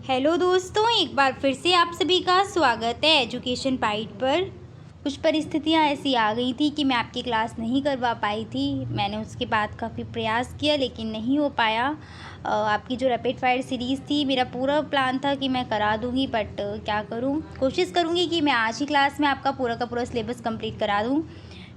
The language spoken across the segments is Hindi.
हेलो दोस्तों, एक बार फिर से आप सभी का स्वागत है एजुकेशन बाइट पर। कुछ परिस्थितियां ऐसी आ गई थी कि मैं आपकी क्लास नहीं करवा पाई थी। मैंने उसके बाद काफ़ी प्रयास किया लेकिन नहीं हो पाया। आपकी जो रैपिड फायर सीरीज़ थी, मेरा पूरा प्लान था कि मैं करा दूंगी, बट क्या करूं, कोशिश करूंगी कि मैं आज ही क्लास में आपका पूरा का पूरा सिलेबस कंप्लीट करा दूं।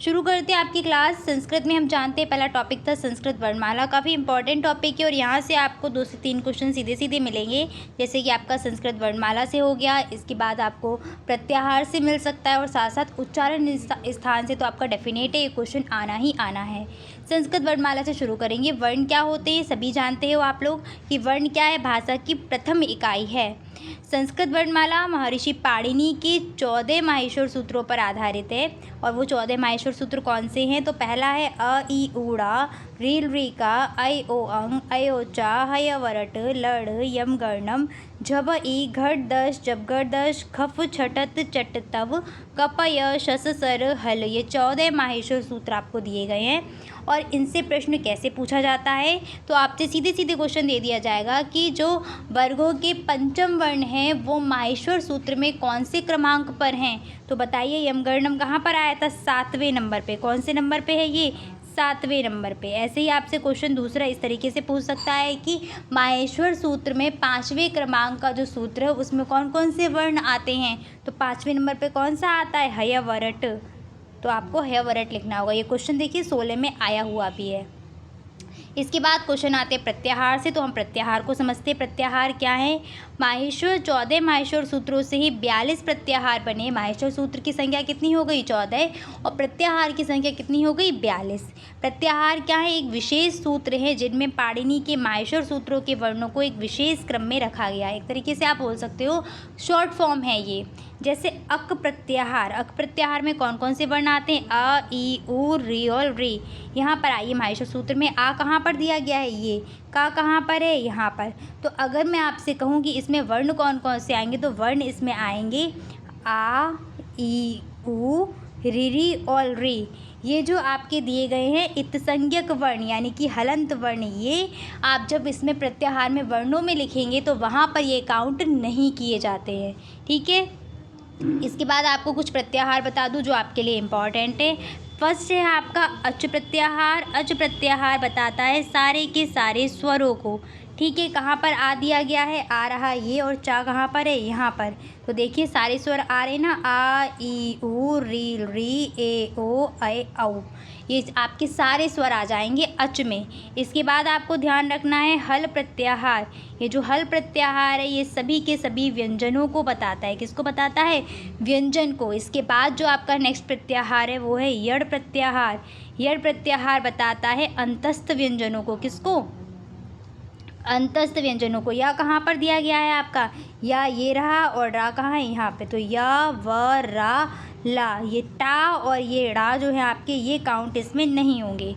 शुरू करते हैं आपकी क्लास। संस्कृत में हम जानते हैं पहला टॉपिक था संस्कृत वर्णमाला। काफ़ी इंपॉर्टेंट टॉपिक है और यहाँ से आपको 2 से 3 क्वेश्चन सीधे सीधे मिलेंगे। जैसे कि आपका संस्कृत वर्णमाला से हो गया, इसके बाद आपको प्रत्याहार से मिल सकता है और साथ साथ उच्चारण स्थान से तो आपका डेफिनेट है ये क्वेश्चन आना ही आना है। संस्कृत वर्णमाला से शुरू करेंगे। वर्ण क्या होते हैं सभी जानते हो आप लोग कि वर्ण क्या है, भाषा की प्रथम इकाई है। संस्कृत वर्णमाला महर्षि पाणिनि के 14 माहेश्वर सूत्रों पर आधारित है। और वो 14 माहेश्वर सूत्र कौन से हैं? तो पहला है अ ई ऊड़ा, रील रीका, ऐ ओ अंग, ऐ ओ चा, हय वरट, लड़ यम गर्णम, झब ई, घट दश, जबगढ़ दश, खफ छटत चट तव, कप य, शस सर हल। ये 14 माहेश्वर सूत्र आपको दिए गए हैं। और इनसे प्रश्न कैसे पूछा जाता है? तो आपसे सीधे सीधे क्वेश्चन दे दिया जाएगा कि जो वर्गों के पंचम वर्ण हैं वो माहेश्वर सूत्र में कौन से क्रमांक पर हैं? तो बताइए, यमगर्णम कहाँ पर आया था? 7वें नंबर पे। कौन से नंबर पे है ये? 7वें नंबर पे। ऐसे ही आपसे क्वेश्चन दूसरा इस तरीके से पूछ सकता है कि माहेश्वर सूत्र में 5वें क्रमांक का जो सूत्र है उसमें कौन कौन से वर्ण आते हैं? तो 5वें नंबर पे कौन सा आता है? हय वरट। तो आपको हय वरट लिखना होगा। ये क्वेश्चन देखिए 16 में आया हुआ भी है। इसके बाद क्वेश्चन आते हैं प्रत्याहार से। तो हम प्रत्याहार को समझते हैं। प्रत्याहार क्या है? माहेश्वर 14 माहेश्वर सूत्रों से ही 42 प्रत्याहार बने। माहेश्वर सूत्र की संख्या कितनी हो गई? 14। और प्रत्याहार की संख्या कितनी हो गई? 42। प्रत्याहार क्या है? एक विशेष सूत्र है जिनमें पाणिनि के माहेश्वर सूत्रों के वर्णों को एक विशेष क्रम में रखा गया है। एक तरीके से आप बोल सकते हो शॉर्ट फॉर्म है ये। जैसे अक प्रत्याहार। अक प्रत्याहार में कौन कौन से वर्ण आते हैं? अ ई उ री और री। यहाँ पर आइए, माहेश्वर सूत्र में आ कहाँ पर दिया गया है? ये। का कहाँ पर है? यहाँ पर। तो अगर मैं आपसे कहूँ कि इसमें वर्ण कौन कौन से आएंगे, तो वर्ण इसमें आएंगे आ ई उ री और री। ये जो आपके दिए गए हैं इत्संज्ञक वर्ण यानी कि हलंत वर्ण, ये आप जब इसमें प्रत्याहार में वर्णों में लिखेंगे तो वहाँ पर ये काउंट नहीं किए जाते हैं। ठीक है। इसके बाद आपको कुछ प्रत्याहार बता दूं जो आपके लिए इम्पॉर्टेंट है। फर्स्ट है आपका अच प्रत्याहार। अच प्रत्याहार बताता है सारे के सारे स्वरों को। ठीक है। कहाँ पर आ दिया गया है? आ रहा ये। और चा कहाँ पर है? यहाँ पर। तो देखिए सारे स्वर आ रहे हैं ना, आ ई उ री री ए ओ ऐ औ। ये आपके सारे स्वर आ जाएंगे अच में। इसके बाद आपको ध्यान रखना है हल प्रत्याहार। ये जो हल प्रत्याहार है ये सभी के सभी व्यंजनों को बताता है। किसको बताता है? व्यंजन को। इसके बाद जो आपका नेक्स्ट प्रत्याहार है वो है यड़ प्रत्याहार। यड़ प्रत्याहार बताता है अंतस्थ व्यंजनों को। किसको? अंतस्थ व्यंजनों को। या कहाँ पर दिया गया है आपका? या ये रहा और रा कहाँ है? यहाँ पे। तो या व रा ला, ये टा और ये ड़ा जो है आपके, ये काउंट इसमें नहीं होंगे।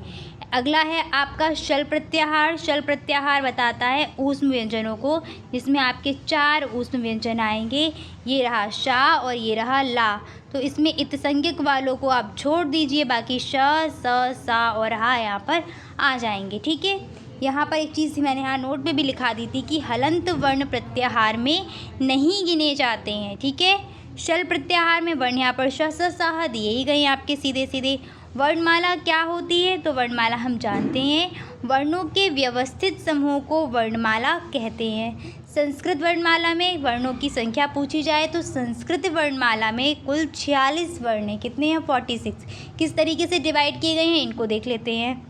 अगला है आपका शल प्रत्याहार। शल प्रत्याहार बताता है ऊष्म व्यंजनों को, जिसमें आपके 4 ऊष्म व्यंजन आएंगे। ये रहा शा और ये रहा ला। तो इसमें इत्संज्ञक वालों को आप छोड़ दीजिए, बाकी श स सा और हा यहाँ पर आ जाएंगे। ठीक है। यहाँ पर एक चीज़ मैंने यहाँ नोट में भी लिखा दी थी कि हलंत वर्ण प्रत्याहार में नहीं गिने जाते हैं। ठीक है। शल प्रत्याहार में वर्ण यहाँ पर श स सा दिए ही गए आपके सीधे सीधे। वर्णमाला क्या होती है? तो वर्णमाला हम जानते हैं वर्णों के व्यवस्थित समूह को वर्णमाला कहते हैं। संस्कृत वर्णमाला में वर्णों की संख्या पूछी जाए तो संस्कृत वर्णमाला में कुल 46 वर्ण हैं। कितने हैं? 46। किस तरीके से डिवाइड किए गए हैं इनको देख लेते हैं।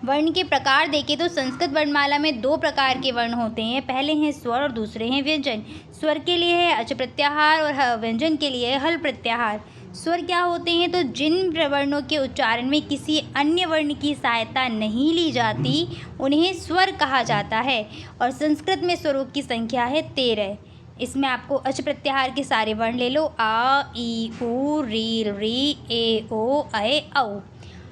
वर्ण के प्रकार देखें तो संस्कृत वर्णमाला में 2 प्रकार के वर्ण होते हैं। पहले हैं स्वर और दूसरे हैं व्यंजन। स्वर के लिए है अच प्रत्याहार और व्यंजन के लिए है हल प्रत्याहार। स्वर क्या होते हैं? तो जिन वर्णों के उच्चारण में किसी अन्य वर्ण की सहायता नहीं ली जाती उन्हें स्वर कहा जाता है। और संस्कृत में स्वरों की संख्या है 13। इसमें आपको अच प्रत्याहार के सारे वर्ण ले लो, आ ई उ री री ए ओ ऐ औ।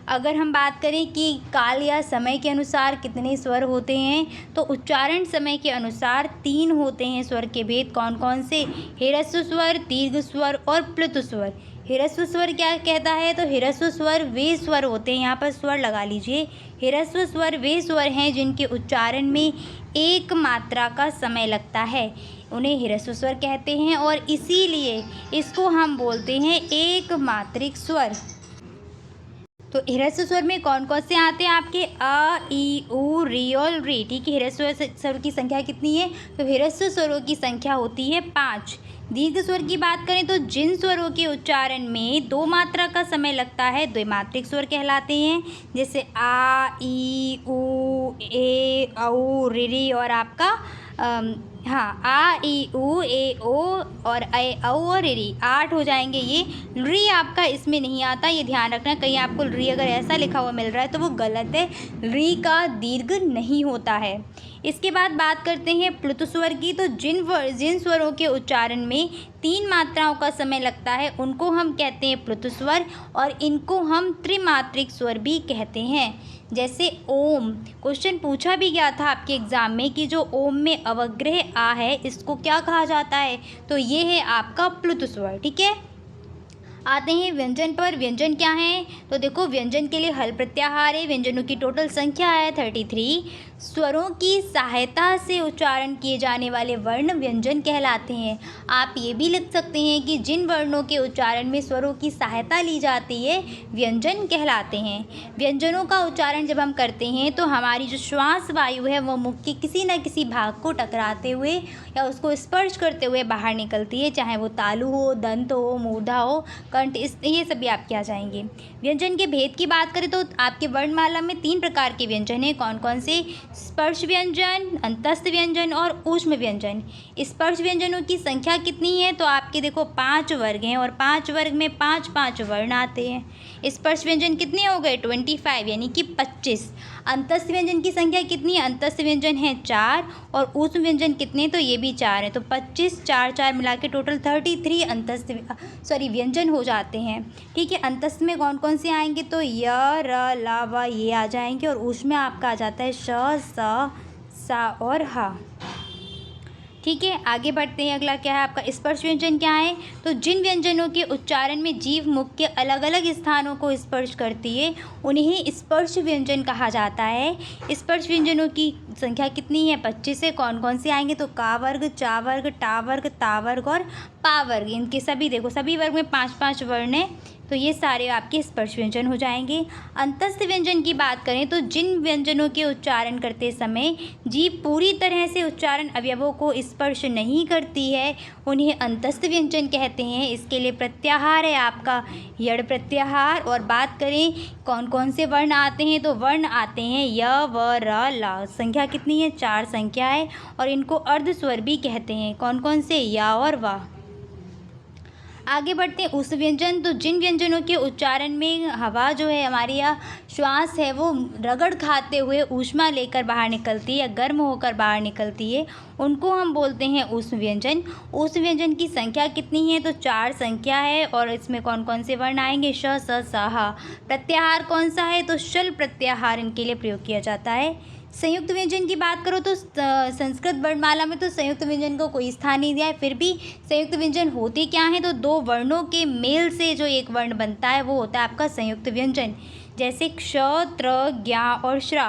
अगर हम बात करें कि काल या समय के अनुसार कितने स्वर होते हैं, तो उच्चारण समय के अनुसार 3 होते हैं स्वर के भेद। कौन कौन से? ह्रस्व स्वर, दीर्घ स्वर और प्लुत स्वर। ह्रस्व स्वर क्या कहता है? तो ह्रस्व स्वर वे स्वर होते हैं, यहाँ पर स्वर लगा लीजिए। ह्रस्व स्वर वे स्वर हैं जिनके उच्चारण में एक मात्रा का समय लगता है, उन्हें ह्रस्व स्वर कहते हैं और इसीलिए इसको हम बोलते हैं एक मात्रिक स्वर। तो ह्रस्व स्वर में कौन कौन से आते हैं आपके? अ, ई, उ, री और री। ठीक है, ह्रस्व स्वरों की संख्या कितनी है? तो ह्रस्व स्वरों की संख्या होती है 5। दीर्घ स्वर की बात करें तो जिन स्वरों के उच्चारण में 2 मात्रा का समय लगता है द्विमात्रिक स्वर कहलाते हैं, जैसे आ, ई, उ, ए, औ, री और आपका हाँ, आ, ई, उ, ए, ओ और ए, औ और री 8 हो जाएंगे। ये री आपका इसमें नहीं आता, ये ध्यान रखना। कहीं आपको री अगर ऐसा लिखा हुआ मिल रहा है तो वो गलत है, री का दीर्घ नहीं होता है। इसके बाद बात करते हैं प्लुत स्वर की। तो जिन स्वरों के उच्चारण में 3 मात्राओं का समय लगता है उनको हम कहते हैं प्लुत स्वर और इनको हम त्रिमात्रिक स्वर भी कहते हैं। जैसे ओम, क्वेश्चन पूछा भी गया था आपके एग्जाम में कि जो ओम में अवग्रह आ है इसको क्या कहा जाता है? तो ये है आपका प्लुत स्वर। ठीक है, आते हैं व्यंजन पर। व्यंजन क्या है? तो देखो, व्यंजन के लिए हल प्रत्याहार है। व्यंजनों की टोटल संख्या है 33। स्वरों की सहायता से उच्चारण किए जाने वाले वर्ण व्यंजन कहलाते हैं। आप ये भी लिख सकते हैं कि जिन वर्णों के उच्चारण में स्वरों की सहायता ली जाती है व्यंजन कहलाते हैं। व्यंजनों का उच्चारण जब हम करते हैं तो हमारी जो श्वास वायु है वो मुख के किसी न किसी भाग को टकराते हुए या उसको स्पर्श करते हुए बाहर निकलती है, चाहे वो तालु हो, दंत हो, मूर्धा हो, कंठ, ये सभी आपके आ जाएंगे। व्यंजन के भेद की बात करें तो आपके वर्णमाला में 3 प्रकार के व्यंजन हैं। कौन कौन से? स्पर्श व्यंजन, अंतस्थ व्यंजन और ऊष्म व्यंजन। स्पर्श व्यंजनों की संख्या कितनी है? तो आपके देखो 5 वर्ग हैं और 5 वर्ग में 5-5 वर्ण आते हैं। स्पर्श व्यंजन कितने हो गए? 25 यानी कि 25। अंतस्थ व्यंजन की संख्या कितनी है? अंतस्थ व्यंजन है 4 और ऊष्म व्यंजन कितने? तो ये भी 4 है। तो 25, 4 मिला के टोटल 33 अंतस्थ व्यंजन हो जाते हैं। ठीक है, अंतस्थ में कौन कौन से आएंगे? तो य, र, ला, व ये आ जाएंगे और ऊष्म में आपका आ जाता है श, स, सा और हा। ठीक है, आगे बढ़ते हैं। अगला क्या है आपका? स्पर्श व्यंजन क्या है? तो जिन व्यंजनों के उच्चारण में जीभ मुख के अलग अलग स्थानों को स्पर्श करती है उन्हें स्पर्श व्यंजन कहा जाता है। स्पर्श व्यंजनों की संख्या कितनी है? 25 है। कौन कौन से आएंगे? तो का वर्ग, चा वर्ग, टा वर्ग, ता वर्ग और पा वर्ग। इनके सभी देखो, सभी वर्ग में 5-5 वर्ण है, तो ये सारे आपके स्पर्श व्यंजन हो जाएंगे। अंतस्थ व्यंजन की बात करें तो जिन व्यंजनों के उच्चारण करते समय जीभ पूरी तरह से उच्चारण अवयवों को स्पर्श नहीं करती है उन्हें अंतस्थ व्यंजन कहते हैं। इसके लिए प्रत्याहार है आपका यड़ प्रत्याहार। और बात करें कौन कौन से वर्ण आते हैं, तो वर्ण आते हैं य, व, र, ला। संख्या कितनी है? 4 संख्या है और इनको अर्ध स्वर भी कहते हैं। कौन कौन से? या और वा। आगे बढ़ते हैं उस व्यंजन। तो जिन व्यंजनों के उच्चारण में हवा जो है हमारी या श्वास है वो रगड़ खाते हुए ऊष्मा लेकर बाहर निकलती है या गर्म होकर बाहर निकलती है उनको हम बोलते हैं ऊष्म व्यंजन। ऊष्म व्यंजन की संख्या कितनी है? तो 4 संख्या है और इसमें कौन कौन से वर्ण आएंगे? श, स, सा, हा। प्रत्याहार कौन सा है? तो शल प्रत्याहार इनके लिए प्रयोग किया जाता है। संयुक्त व्यंजन की बात करो तो संस्कृत वर्णमाला में तो संयुक्त व्यंजन को कोई स्थान नहीं दिया है, फिर भी संयुक्त व्यंजन होते क्या हैं? तो 2 वर्णों के मेल से जो एक वर्ण बनता है वो होता है आपका संयुक्त व्यंजन। जैसे क्ष, त्र, ज्ञा और श्रा।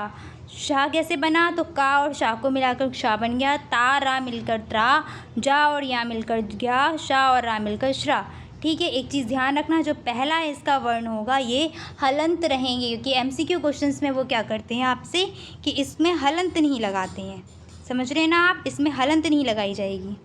शा कैसे बना? तो का और शा को मिलाकर क्षा बन गया। ता, रा मिलकर त्रा, जा और या मिलकर ज्ञा, शा और रा मिलकर श्रा। ठीक है, एक चीज़ ध्यान रखना, जो पहला इसका वर्ण होगा ये हलंत रहेंगे, क्योंकि एमसीक्यू क्वेश्चंस में वो क्या करते हैं आपसे कि इसमें हलंत नहीं लगाते हैं। समझ रहे हैं ना आप? इसमें हलंत नहीं लगाई जाएगी।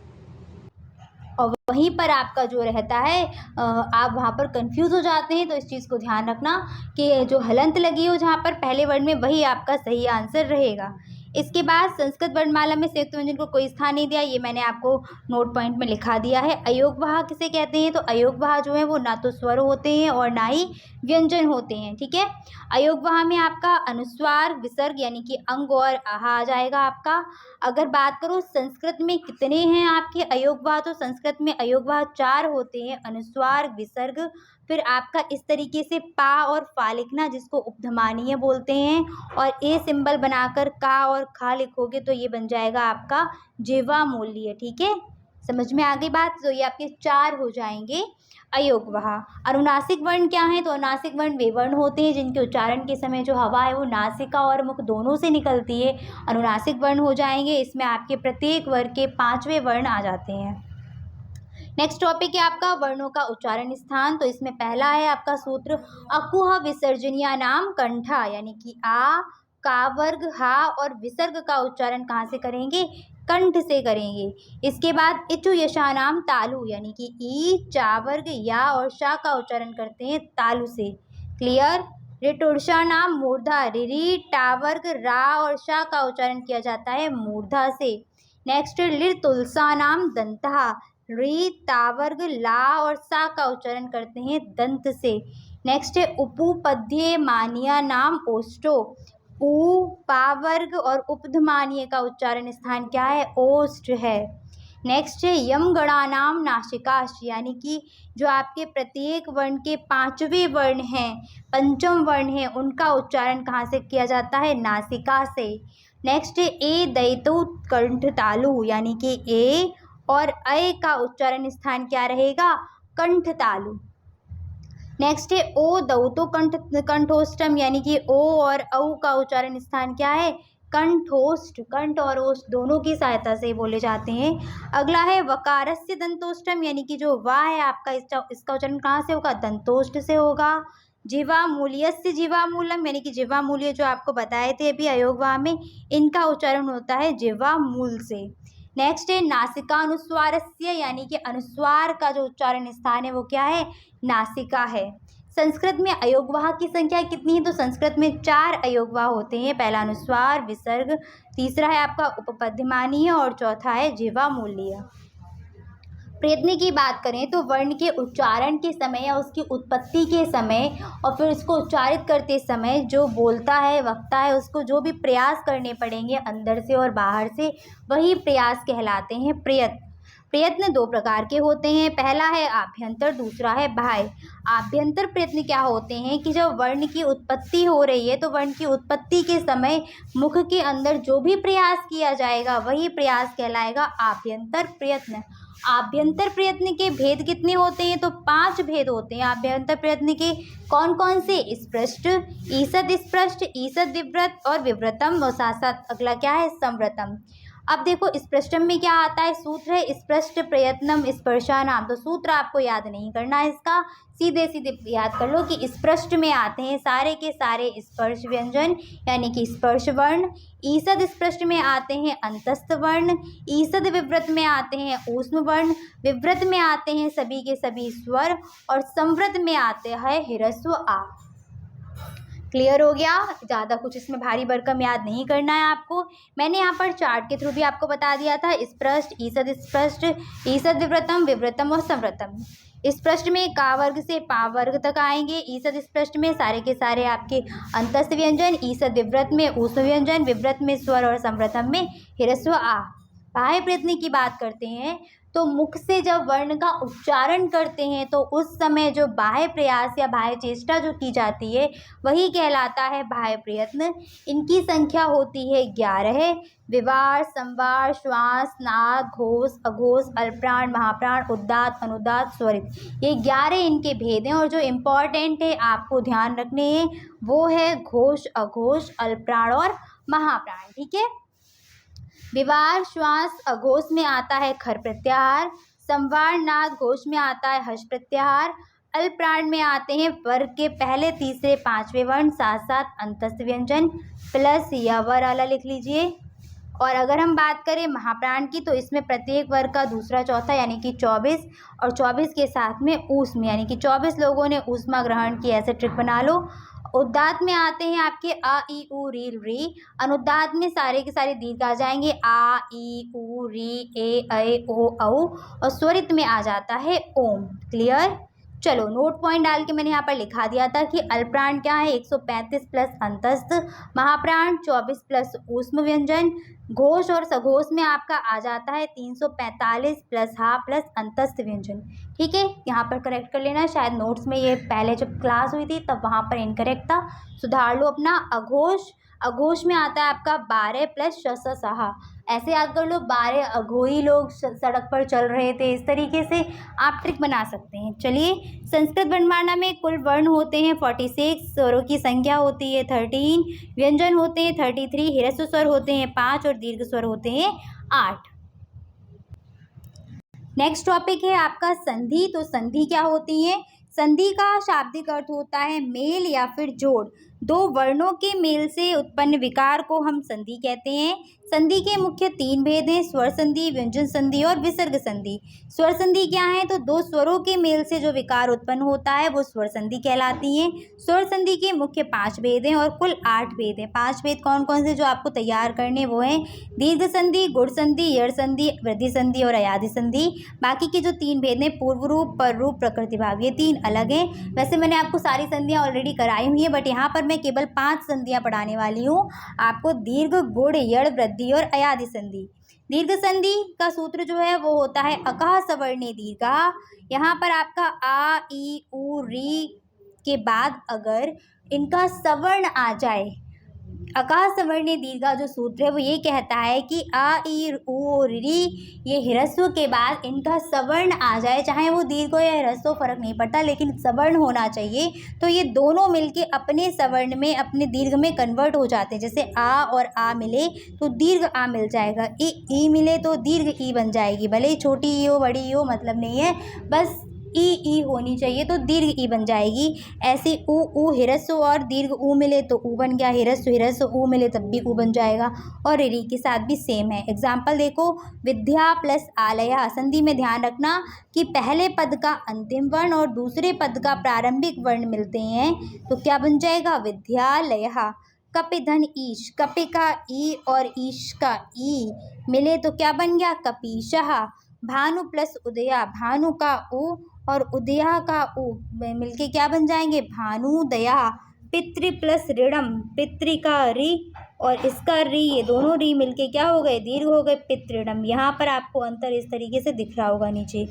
और वहीं पर आपका जो रहता है आप वहाँ पर कंफ्यूज हो जाते हैं, तो इस चीज़ को ध्यान रखना कि जो हलंत लगी हो जहाँ पर पहले वर्ड में वही आपका सही आंसर रहेगा। इसके बाद संस्कृत वर्णमाला में संयुक्त व्यंजन को कोई स्थान नहीं दिया, ये मैंने आपको नोट पॉइंट में लिखा दिया है। अयोगवाह किसे कहते हैं? तो अयोगवाह जो है वो ना तो स्वर होते हैं और ना ही व्यंजन होते हैं। ठीक है, अयोगवाह में आपका अनुस्वार विसर्ग यानी कि अंग और आहा आ जाएगा आपका। अगर बात करो संस्कृत में कितने हैं आपके अयोगवाह, तो संस्कृत में अयोगवाह 4 होते हैं। अनुस्वार, विसर्ग, फिर आपका इस तरीके से पा और फा लिखना जिसको उपधमानीय बोलते हैं, और ए सिंबल बनाकर का और खा लिखोगे तो ये बन जाएगा आपका जिह्वा मूल्य। ठीक है, समझ में आ गई बात। तो ये आपके 4 हो जाएंगे अयोगवाह। अनुनासिक वर्ण क्या है? तो अनुनासिक वर्ण वे वर्ण होते हैं जिनके उच्चारण के समय जो हवा है वो नासिका और मुख दोनों से निकलती है, अनुनासिक वर्ण हो जाएंगे। इसमें आपके प्रत्येक वर्ग के 5वें वर्ण आ जाते हैं। नेक्स्ट टॉपिक है आपका वर्णों का उच्चारण स्थान। तो इसमें पहला है आपका सूत्र, अकुह विसर्जनीय नाम कंठा, यानी कि आ, का वर्ग, हा और विसर्ग का उच्चारण कहाँ से करेंगे? कंठ से करेंगे। इसके बाद इचु यशा नाम तालु, यानी कि ई, चा वर्ग, या और शा का उच्चारण करते हैं तालु से। क्लियर। ऋटुर्षा नाम मूर्धा, रिरी, टा वर्ग, रा और शा का उच्चारण किया जाता है मूर्धा से। नेक्स्ट लितुलसा नाम दंता, री, तावर्ग, ला और सा का उच्चारण करते हैं दंत से। नेक्स्ट है उपपद्य मानिया नाम ओष्टो, उ, पावर्ग और उपधमानीय का उच्चारण स्थान क्या है? ओष्ट है। नेक्स्ट है यमगणा नाम नासिकाश, यानी कि जो आपके प्रत्येक वर्ण के 5वें वर्ण हैं, पंचम वर्ण है, उनका उच्चारण कहाँ से किया जाता है? नासिका से। नेक्स्ट है ए दैतो कंठ तालु, यानी कि ए और अय का उच्चारण स्थान क्या रहेगा? कंठ तालु। नेक्स्ट है ओ दौतो कंठोष्टम, यानी कि ओ और औ का उच्चारण स्थान क्या है? कंठोष्ठ। कंठ और ओष्ठ दोनों की सहायता से बोले जाते हैं। अगला है वकारस्य दंतोष्टम, यानी कि जो वा है आपका इसका उच्चारण कहाँ से होगा? दंतोष्ठ से होगा। जिवा मूल्यस्य जिवा मूलम, यानी कि जिवा मूल्य जो आपको बताए थे अभी अयोगवाह में, इनका उच्चारण होता है जिवा मूल से। नेक्स्ट है नासिकानुस्वारस्य, यानी कि अनुस्वार का जो उच्चारण स्थान है वो क्या है? नासिका है। संस्कृत में अयोगवाह की संख्या कितनी है? तो संस्कृत में 4 अयोगवाह होते हैं। पहला अनुस्वार, विसर्ग, तीसरा है आपका उपपद्यमानीय और चौथा है जिह्वा मूल्य। प्रयत्न की बात करें तो वर्ण के उच्चारण के समय या उसकी उत्पत्ति के समय और फिर उसको उच्चारित करते समय जो बोलता है, वक्ता है, उसको जो भी प्रयास करने पड़ेंगे अंदर से और बाहर से, वही प्रयास कहलाते हैं प्रयत्न। प्रयत्न 2 प्रकार के होते हैं। पहला है आभ्यंतर, दूसरा है बाह्य। आभ्यंतर प्रयत्न क्या होते हैं कि जब वर्ण की उत्पत्ति हो रही है तो वर्ण की उत्पत्ति के समय मुख के अंदर जो भी प्रयास किया जाएगा वही प्रयास कहलाएगा आभ्यंतर प्रयत्न। आभ्यंतर प्रयत्न के भेद कितने होते हैं? तो 5 भेद होते हैं आभ्यंतर प्रयत्न के। कौन कौन से? स्पृष्ट, ईषद स्पृष्ट, ईषद विव्रत और विव्रतम और साथ साथ अगला क्या है? संव्रतम। अब देखो स्पृष्टम में क्या आता है? सूत्र है स्पृष्ट प्रयत्नम स्पर्शानाम। तो सूत्र आपको याद नहीं करना है इसका, सीधे सीधे याद कर लो कि स्पृष्ट में आते हैं सारे के सारे स्पर्श व्यंजन, यानी कि स्पर्श वर्ण। ईषद स्पृष्ट में आते हैं अंतस्थ वर्ण। ईषद विव्रत में आते हैं ऊष्म वर्ण। विव्रत में आते हैं सभी के सभी स्वर और संव्रत में आते हैं ह्रस्व आ। क्लियर हो गया? ज़्यादा कुछ इसमें भारी भरकम याद नहीं करना है आपको। मैंने यहाँ पर चार्ट के थ्रू भी आपको बता दिया था। स्पृष्ट, ईषद स्पृष्ट, ईषद विव्रतम, विव्रतम और संव्रतम। स्पृष्ट में का वर्ग से पा वर्ग तक आएंगे। ईषद स्पृष्ट में सारे के सारे आपके अंतस्थ व्यंजन। ईषद विव्रत में ऊष्म व्यंजन। विव्रत में स्वर और संव्रतम में ह्रस्व आ। बाह्य प्रयत्न की बात करते हैं तो मुख से जब वर्ण का उच्चारण करते हैं तो उस समय जो बाह्य प्रयास या बाह्य चेष्टा जो की जाती है वही कहलाता है बाह्य प्रयत्न। इनकी संख्या होती है 11। विवार, संवार, श्वास, नाद, घोष, अघोष, अल्पप्राण, महाप्राण, उद्दात, अनुदात, स्वरित। ये 11 इनके भेद हैं और जो इम्पॉर्टेंट है आपको ध्यान रखने हैं वो है घोष, अघोष, अल्पप्राण और महाप्राण। ठीक है। विवार, श्वास, अघोष में आता है खर प्रत्याहार। संवार, नाद, घोष में आता है हर्ष प्रत्याहार। अल्पप्राण में आते हैं वर्ग के पहले, तीसरे, 5वें वर्ण, साथ साथ अंतस्थ व्यंजन प्लस या वर वाला लिख लीजिए। और अगर हम बात करें महाप्राण की तो इसमें प्रत्येक वर्ग का दूसरा, चौथा यानी कि 24 और 24 के साथ में ऊष्म, यानी कि 24 लोगों ने ऊष्मा ग्रहण की, ऐसे ट्रिक बना लो। उद्दात में आते हैं आपके अ, ई, उ, री। अनुदात में सारे के सारे दीर्घ आ जाएंगे आ, ई, उ, री, ए, ऐ, ओ, औ और स्वरित में आ जाता है ओम। क्लियर? चलो नोट पॉइंट डाल के मैंने यहाँ पर लिखा दिया था कि अल्पप्राण क्या है 135 प्लस अंतस्थ, महाप्राण 24 प्लस ऊष्म व्यंजन, घोष और सघोष में आपका आ जाता है 345 प्लस हा प्लस अंतस्थ व्यंजन। ठीक है, यहाँ पर करेक्ट कर लेना, शायद नोट्स में ये पहले जब क्लास हुई थी तब वहाँ पर इनकरेक्ट था, सुधार लो अपना। अघोष अघोष में आता है आपका 12 प्लस श सहा। ऐसे याद कर लो, 12 अघोई लोग सड़क पर चल रहे थे। इस तरीके से आप ट्रिक बना सकते हैं। चलिए, संस्कृत वर्णमाला में कुल वर्ण होते हैं 46, स्वरों की संख्या होती है 13, व्यंजन होते हैं 33, ह्रस्व स्वर होते हैं 5 और दीर्घ स्वर होते हैं 8। नेक्स्ट टॉपिक है आपका संधि। तो संधि क्या होती है? संधि का शाब्दिक अर्थ होता है मेल या फिर जोड़। दो वर्णों के मेल से उत्पन्न विकार को हम संधि कहते हैं। संधि के मुख्य 3 भेद हैं, स्वर संधि, व्यंजन संधि और विसर्ग संधि। स्वर संधि क्या है? तो दो स्वरों के मेल से जो विकार उत्पन्न होता है वो स्वर संधि कहलाती है। स्वर संधि के मुख्य 5 भेद हैं और कुल 8 भेद हैं। 5 भेद कौन कौन से जो आपको तैयार करने वो हैं? दीर्घ संधि, गुण संधि, यड़ संधि, वृद्धि संधि और अयाधि संधि। बाकी के जो 3 भेद हैं, पूर्व रूप, पर रूप, प्रकृति भाव, ये 3 अलग हैं। वैसे मैंने आपको सारी संधियाँ ऑलरेडी कराई हुई हैं, बट यहाँ पर मैं केवल 5 संधियाँ पढ़ाने वाली हूँ आपको। दीर्घ, गुण, यड़, वृद्धि और अयाधि संधि। दीर्घ संधि का सूत्र जो है वो होता है अकः सवर्णे दीर्घः। यहाँ पर आपका आ, ई, उ, री के बाद अगर इनका सवर्ण आ जाए, अकः सवर्णे दीर्घा जो सूत्र है वो ये कहता है कि आ, ई, उ, री ये ह्रस्व के बाद इनका सवर्ण आ जाए, चाहे वो दीर्घ हो या ह्रस्व हो फर्क नहीं पड़ता, लेकिन सवर्ण होना चाहिए। तो ये दोनों मिलके अपने सवर्ण में, अपने दीर्घ में कन्वर्ट हो जाते हैं। जैसे आ और आ मिले तो दीर्घ आ मिल जाएगा, ई मिले तो दीर्घ ई बन जाएगी। भले ही छोटी ई हो बड़ी ई हो मतलब नहीं है, बस ई होनी चाहिए तो दीर्घ ई बन जाएगी। ऐसे उ ह्रस्व और दीर्घ उ मिले तो उ बन गया, ह्रस्व उ मिले तब भी उ बन जाएगा। और री के साथ भी सेम है। एग्जाम्पल देखो, विद्या प्लस आलया। संधि में ध्यान रखना कि पहले पद का अंतिम वर्ण और दूसरे पद का प्रारंभिक वर्ण मिलते हैं तो क्या बन जाएगा? विद्यालयः। कपिधन ईश, कपि का ई और ईश का ई मिले तो क्या बन गया? कपीशः। भानु प्लस उदया, भानु का उ और उदया का उ मिलके क्या बन जाएंगे? भानुदया। पितृ प्लस ऋणम, पितृ का रि और इसका री, ये दोनों री मिलके क्या हो गए? दीर्घ हो गए, पितृणम। यहाँ पर आपको अंतर इस तरीके से दिख रहा होगा नीचे।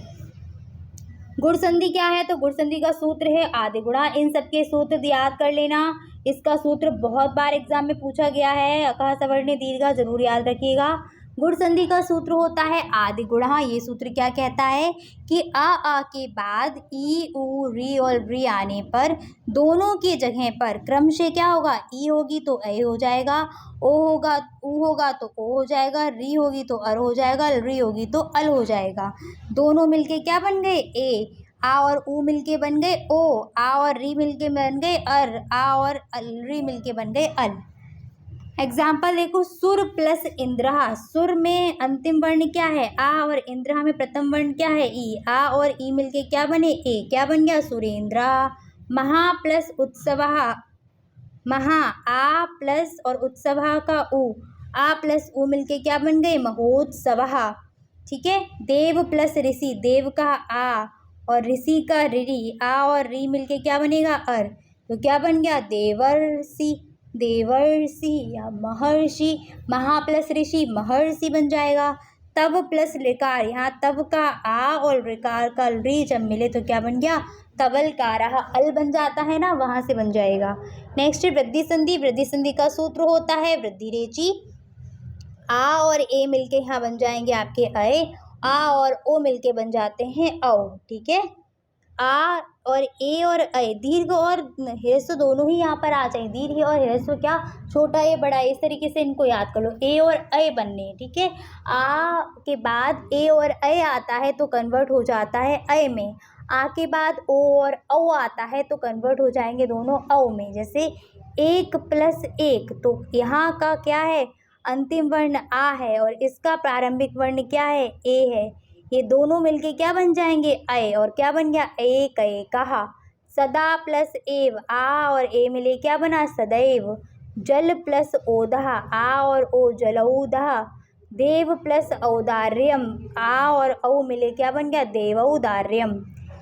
गुण संधि क्या है? तो गुण संधि का सूत्र है आदि गुणा। इन सबके सूत्र याद कर लेना। इसका सूत्र बहुत बार एग्जाम में पूछा गया है। अकः सवर्णे दीर्घा जरूर याद रखिएगा। गुण संधि का सूत्र होता है आदि गुणा। ये सूत्र क्या कहता है कि आ के बाद ई, उ, री और री आने पर दोनों की जगह पर क्रमशः क्या होगा? ई होगी तो ए हो जाएगा, ओ होगा उ होगा तो ओ हो जाएगा, री होगी तो अर हो जाएगा, री होगी तो अल हो जाएगा। दोनों मिलके क्या बन गए? ए। आ और उ मिलके बन गए ओ, आ और री मिलके बन गए अर, आ और री मिलके बन गए अल। एग्जाम्पल देखो, सुर प्लस इंद्रहा। सुर में अंतिम वर्ण क्या है? आ और इंद्रहा में प्रथम वर्ण क्या है? ई। आ और ई मिलके क्या बने? ए। क्या बन गया? सुरेंद्र। महा प्लस उत्सवः, महा आ प्लस और उत्सवः का उ, आ प्लस उ मिलके क्या बन गए? महोत्सवः। ठीक है। देव प्लस ऋषि, देव का आ और ऋषि का ऋ, आ और री मिलके क्या बनेगा? अर। तो क्या बन गया? देवर्षि, देवर्षि या महर्षि। महा प्लस ऋषि महर्षि बन जाएगा। तब प्लस ऋकार, यहाँ तब का आ और ऋकार का री जब मिले तो क्या बन गया? तबलकारः। अल बन जाता है ना, वहाँ से बन जाएगा। नेक्स्ट वृद्धि संधि। वृद्धि संधि का सूत्र होता है वृद्धि रेचि। आ और ए मिलके यहाँ बन जाएंगे आपके अय, आ और ओ मिलके बन जाते हैं औ। ठीक है। आ और ए और अय, दीर्घ और ह्रस्व दोनों ही यहाँ पर आ जाए। दीर्घ और ह्रस्व क्या? छोटा ए बड़ा ए, इस तरीके से इनको याद कर लो। ए और अय बनने। ठीक है। आ के बाद ए और अय आता है तो कन्वर्ट हो जाता है अय में। आ के बाद ओ और औ आता है तो कन्वर्ट हो जाएंगे दोनों औ में। जैसे 1 प्लस 1, तो यहाँ का क्या है? अंतिम वर्ण आ है और इसका प्रारंभिक वर्ण क्या है? ए है। ये दोनों मिलके क्या बन जाएंगे? अय। और क्या बन गया? एक अय कहा। सदा प्लस एव, आ और ए मिले क्या बना? सदैव। जल प्लस ओदः, आ और ओ जलौदः। देव प्लस औदार्यम, आ और औ मिले क्या बन गया? देवौदार्यम।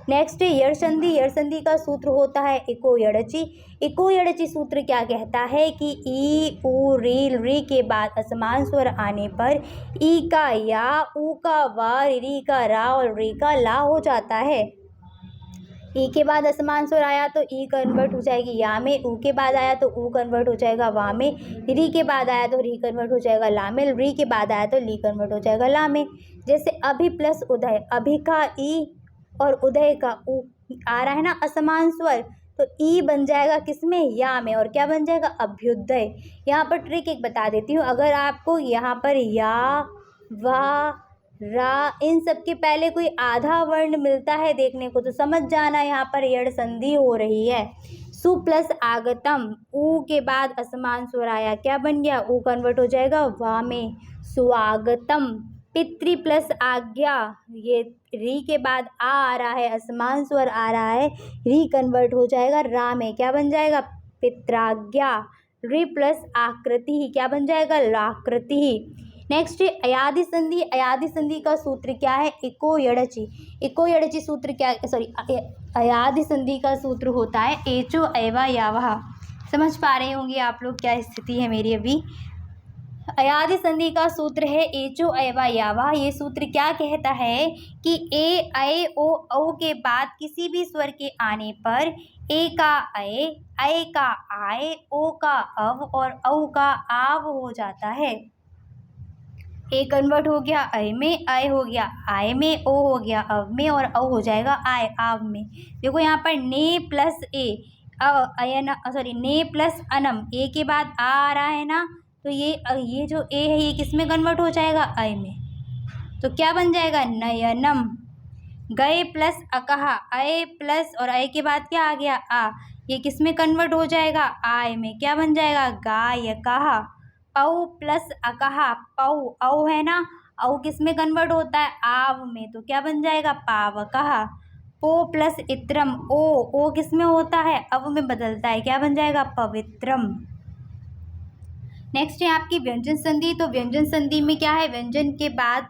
नेक्स्ट है यड़ संधि। यड़ संधि का सूत्र होता है इको यड़चि। इको यड़चि सूत्र क्या कहता है कि ई, उ, री के बाद असमान स्वर आने पर ई का या, उ का वा, री का रा और री का ला हो जाता है। ई के बाद असमान स्वर आया तो ई कन्वर्ट हो जाएगी या में, ऊ के बाद आया तो ऊ कन्वर्ट हो जाएगा वा में, री के बाद आया तो री कन्वर्ट हो जाएगा ला में, री के बाद आया तो ली कन्वर्ट हो जाएगा ला में। जैसे अभि प्लस उदय, अभि का ई और उदय का ऊ आ रहा है ना असमान स्वर, तो ई बन जाएगा किसमें, या में, और क्या बन जाएगा, अभ्युदय। यहाँ पर ट्रिक एक बता देती हूँ, अगर आपको यहाँ पर या, वा, रा इन सब के पहले कोई आधा वर्ण मिलता है देखने को, तो समझ जाना यहाँ पर यड़ संधि हो रही है। सु प्लस आगतम, ऊ के बाद असमान स्वर आया, क्या बन गया, ऊ कन्वर्ट हो जाएगा वा में, सुआगतम। पितृ प्लस आज्ञा, ये री के बाद आ रहा है, असमान स्वर आ रहा है, री कन्वर्ट हो जाएगा रा में, क्या बन जाएगा, पित्राज्ञा। री प्लस आकृति, क्या बन जाएगा, लाकृति। नेक्स्ट अयादि संधि, अयादि संधि का सूत्र क्या है, इको यड़चि। इको यड़चि सूत्र क्या, सॉरी अयादि संधि का सूत्र होता है एचो एवा यावह। समझ पा रहे होंगे आप लोग क्या स्थिति है मेरी अभी। अयादि संधि का सूत्र है एचो एवा यावा। ये सूत्र क्या कहता है कि ए ऐ ओ औ के बाद किसी भी स्वर के आने पर ए का ऐ का आय, ओ का अव और औ का आव हो जाता है। ए कन्वर्ट हो गया ऐ में, ऐ हो गया आय में, ओ हो गया अव में और औ हो जाएगा आय, आव में। देखो यहाँ पर ने प्लस ए अयन, सॉरी ने प्लस अनम, ए के बाद आ रहा है ना, तो ये जो ए है ये किस में कन्वर्ट हो जाएगा, ऐ में, तो क्या बन जाएगा, नयनम। गए प्लस अकहा, ऐ प्लस और ऐ के बाद क्या आ गया, आ, ये किस में कन्वर्ट हो जाएगा, आय में, क्या बन जाएगा, गायकहा। पौ प्लस अकहा, पौ औ है ना, औ किस में कन्वर्ट होता है, आव में, तो क्या बन जाएगा, पावकहा। पो प्लस इत्रम, ओ किस में होता है, अव में बदलता है, क्या बन जाएगा, पवित्रम। नेक्स्ट है आपकी व्यंजन संधि। तो व्यंजन संधि में क्या है, व्यंजन के बाद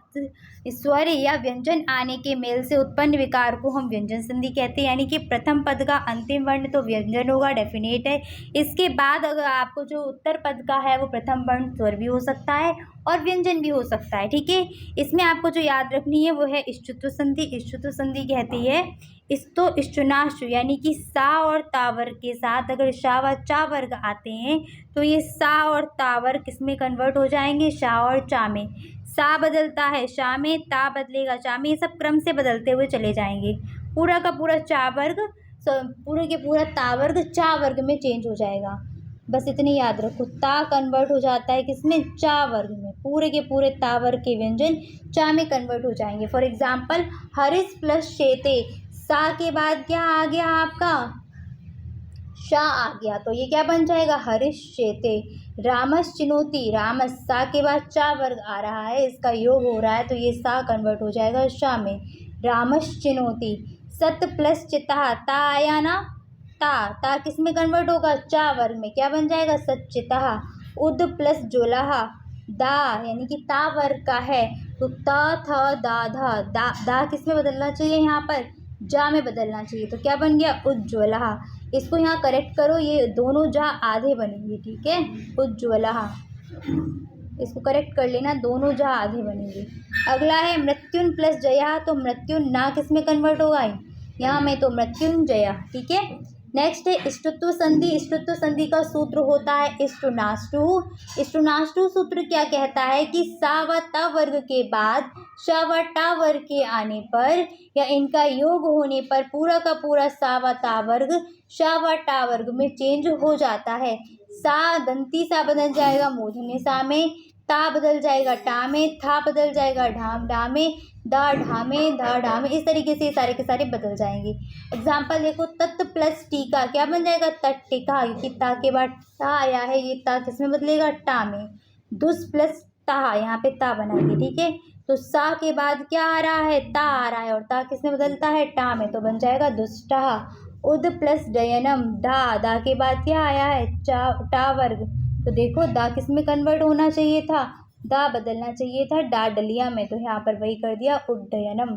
स्वर या व्यंजन आने के मेल से उत्पन्न विकार को हम व्यंजन संधि कहते हैं। यानी कि प्रथम पद का अंतिम वर्ण तो व्यंजन होगा, डेफिनेट है। इसके बाद अगर आपको जो उत्तर पद का है वो प्रथम वर्ण स्वर भी हो सकता है और व्यंजन भी हो सकता है, ठीक है। इसमें आपको जो याद रखनी है वो है इष्टुत्व संधि। इष्टुत्व संधि कहती है इस्तो इष्टुनाष्टु, यानी कि सा और ता वर्ग के साथ अगर शा व चा वर्ग आते हैं तो ये सा और ता वर्ग किस में कन्वर्ट हो जाएंगे, शा और चा में। सा बदलता है शा में, ता बदलेगा चा में, ये सब क्रम से बदलते हुए चले जाएंगे। पूरा का पूरा चा वर्ग, पूरे के पूरा ता वर्ग चा वर्ग में चेंज हो जाएगा। बस इतनी याद रखो, ता कन्वर्ट हो जाता है किसमें, चा वर्ग में। पूरे के पूरे ता वर्ग के व्यंजन चा में कन्वर्ट हो जाएंगे। फॉर एग्जाम्पल हरिस प्लस शेते, सा के बाद क्या आ गया आपका, शा आ गया, तो ये क्या बन जाएगा, हरिश शेते। रामस चिनोती, रामस, सा के बाद चा वर्ग आ रहा है, इसका योग हो रहा है, तो ये सा कन्वर्ट हो जाएगा शा में, रामस चिनोती। सत प्लस चिता, ता आया ना, ता किस में कन्वर्ट होगा, चा वर्ग में, क्या बन जाएगा, सच्चिता। उद प्लस जोलाहा, दा यानी कि ता वर्ग का है, तो ता था दा धा, दा किस में बदलना चाहिए, यहाँ पर जा में बदलना चाहिए, तो क्या बन गया, उज्ज्वला। इसको यहाँ करेक्ट करो, ये दोनों जा आधे बनेंगे, ठीक है, उज्ज्वला, इसको करेक्ट कर लेना, दोनों जा आधे बनेंगे। अगला है मृत्युन प्लस जया, तो मृत्युन ना किस में कन्वर्ट होगा, यहाँ में, तो मृत्युंजया, ठीक है। नेक्स्ट है इष्टुत्व संधि। इष्टुत्व संधि का सूत्र होता है इष्टुनाष्टु। इष्टुनाष्टु सूत्र क्या कहता है कि सा व ता वर्ग के बाद श व टा वर्ग के आने पर या इनका योग होने पर पूरा का पूरा सा व ता वर्ग श व टा वर्ग में चेंज हो जाता है। सा दंती सा बदल जाएगा मूर्धन्य सा में, ता बदल जाएगा टा में, था बदल जाएगा ढाम डा में, दा ढा में, धा ढा में, इस तरीके से सारे के सारे बदल जाएंगे। एग्जाम्पल देखो, तत् प्लस टीका क्या बन जाएगा, तट्टिका, क्योंकि ता के बाद टा आया है, ये ता किस में बदलेगा, टा में। दुस प्लस ता, यहाँ पे ता बनाएंगे, ठीक है। तो सा के बाद क्या आ रहा है, ता आ रहा है, और ता किस में बदलता है, टा में, तो बन जाएगा दुष्टा। उद प्लस डयनम, दा के बाद क्या आया है, टा वर्ग, तो देखो दा किस में कन्वर्ट होना चाहिए था, दा बदलना चाहिए था डा डलिया में, तो यहाँ पर वही कर दिया उड्डयनम।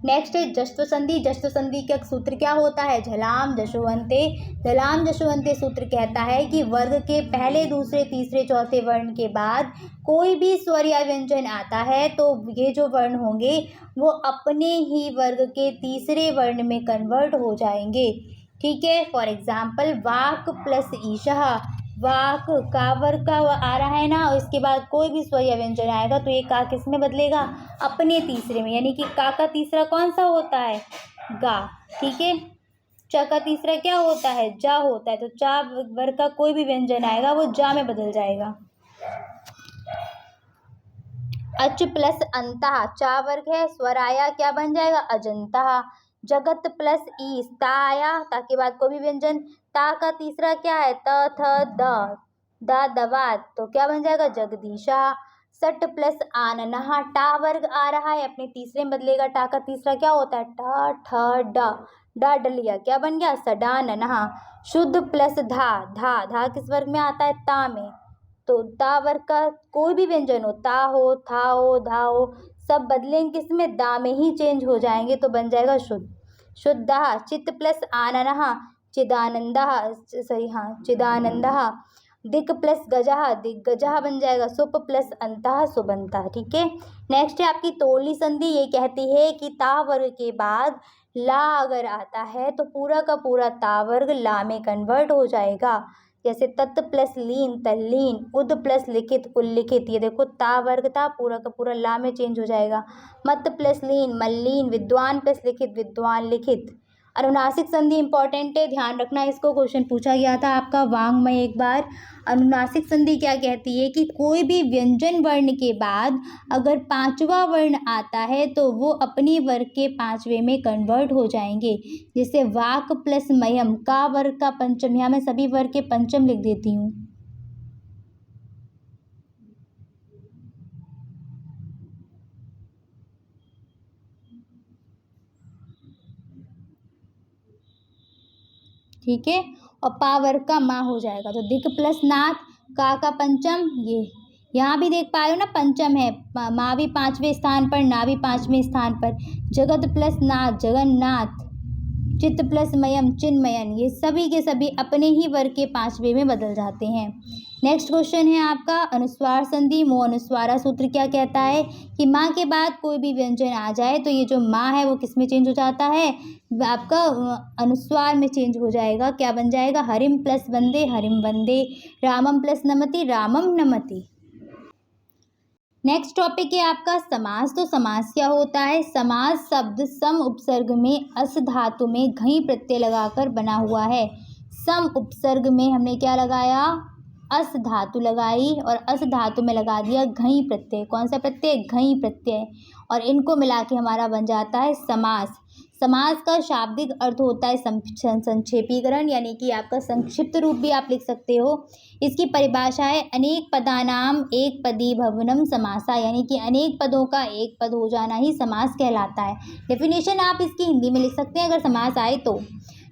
नेक्स्ट है जश्व संधि। जश्व संधि का सूत्र क्या होता है? झलाम जशुवंते। झलाम जशुवंते सूत्र कहता है कि वर्ग के पहले, दूसरे, तीसरे, चौथे वर्ण के बाद कोई भी स्वर या व्यंजन आता है तो ये जो वर्ण होंगे वो अपने ही वर्ग के तीसरे वर्ण में कन्वर्ट हो जाएंगे। ठीक है, फॉर एग्जाम्पल वाक प्लस ईशः, वाक का वर्ग का आ रहा है ना, और इसके बाद कोई भी स्वर या व्यंजन आएगा तो ये का किस में बदलेगा? अपने तीसरे में, यानी कि का तीसरा कौन सा होता है? गा। ठीक है, च का तीसरा क्या होता है? जा होता है। तो चा वर्ग का कोई भी व्यंजन आएगा वो जा में बदल जाएगा। अच प्लस अंतः, चा वर्ग है, स्वर आया, क्या बन जाएगा? अजंता। जगत प्लस ई, ता आया, ता के बाद कोई भी व्यंजन, ता का तीसरा क्या है? त थ द दवात, तो क्या बन जाएगा? जगदीशा। सट प्लस आननः, टा वर्ग आ रहा है, अपने तीसरे में बदलेगा, टा का तीसरा क्या होता है? ट ठ ड डलिया, क्या बन गया? सडाननः। शुद्ध प्लस धा, धा किस वर्ग में आता है? ता में। तो ता वर्ग का कोई भी व्यंजन हो, ता हो, था हो, धा हो, सब बदलेंगे किसमें? दा में ही चेंज हो जाएंगे, तो बन जाएगा शुद्ध। शुद्धः। चित्त प्लस आननः, चिदानंदः, सही, हाँ, चिदानंदः। दिक् प्लस गजः, दिग्गजः बन जाएगा। सुप प्लस अंतः, सुबंतः। ठीक है, नेक्स्ट है आपकी तोड़ली संधि। ये कहती है कि ता वर्ग के बाद ला अगर आता है तो पूरा का पूरा ता वर्ग ला में कन्वर्ट हो जाएगा। जैसे तत् प्लस लीन, तल्लीन। उद प्लस लिखित, उल्लिखित। ये देखो ता वर्ग था, पूरा का पूरा ला में चेंज हो जाएगा। मत प्लस लीन, मल्लीन। विद्वान प्लस लिखित, विद्वान लिखित। अनुनासिक संधि इंपॉर्टेंट है, ध्यान रखना, इसको क्वेश्चन पूछा गया था आपका वांग्मय एक बार। अनुनासिक संधि क्या कहती है कि कोई भी व्यंजन वर्ण के बाद अगर पांचवा वर्ण आता है तो वो अपनी वर्ग के पांचवे में कन्वर्ट हो जाएंगे। जैसे वाक प्लस मयम, का वर्ग का पंचम, यहाँ मैं सभी वर्ग के पंचम लिख देती हूँ। ठीक है, और पा वर्ग का माँ हो जाएगा, तो दिक प्लस नाथ, का पंचम, ये यहाँ भी देख पा रहे हो ना, पंचम है, माँ भी पांचवें स्थान पर, ना भी पांचवें स्थान पर। जगत प्लस नाथ, जगन्नाथ। चित्त प्लस मयम, चिन्मयन। ये सभी के सभी अपने ही वर्ग के पांचवें में बदल जाते हैं। नेक्स्ट क्वेश्चन है आपका अनुस्वार संधि। मो अनुस्वारा सूत्र क्या कहता है कि माँ के बाद कोई भी व्यंजन आ जाए तो ये जो माँ है वो किस में चेंज हो जाता है? आपका अनुस्वार में चेंज हो जाएगा। क्या बन जाएगा? हरिम प्लस वंदे, हरिम वंदे। रामम प्लस नमति, रामम नमति। नेक्स्ट टॉपिक है आपका समास। तो समास क्या होता है? समास शब्द सम उपसर्ग में अस धातु में घई प्रत्यय लगाकर बना हुआ है। सम उपसर्ग में हमने क्या लगाया? अस धातु लगाई, और अस धातु में लगा दिया घई प्रत्यय। कौन सा प्रत्यय? घई प्रत्यय। और इनको मिला के हमारा बन जाता है समास। समास का शाब्दिक अर्थ होता है संक्षेपीकरण, यानी कि आपका संक्षिप्त रूप भी आप लिख सकते हो। इसकी परिभाषा है अनेक पदानाम एक पदी भवनम समासा, यानी कि अनेक पदों का एक पद हो जाना ही समास कहलाता है। डेफिनेशन आप इसकी हिंदी में लिख सकते हैं अगर समास आए तो।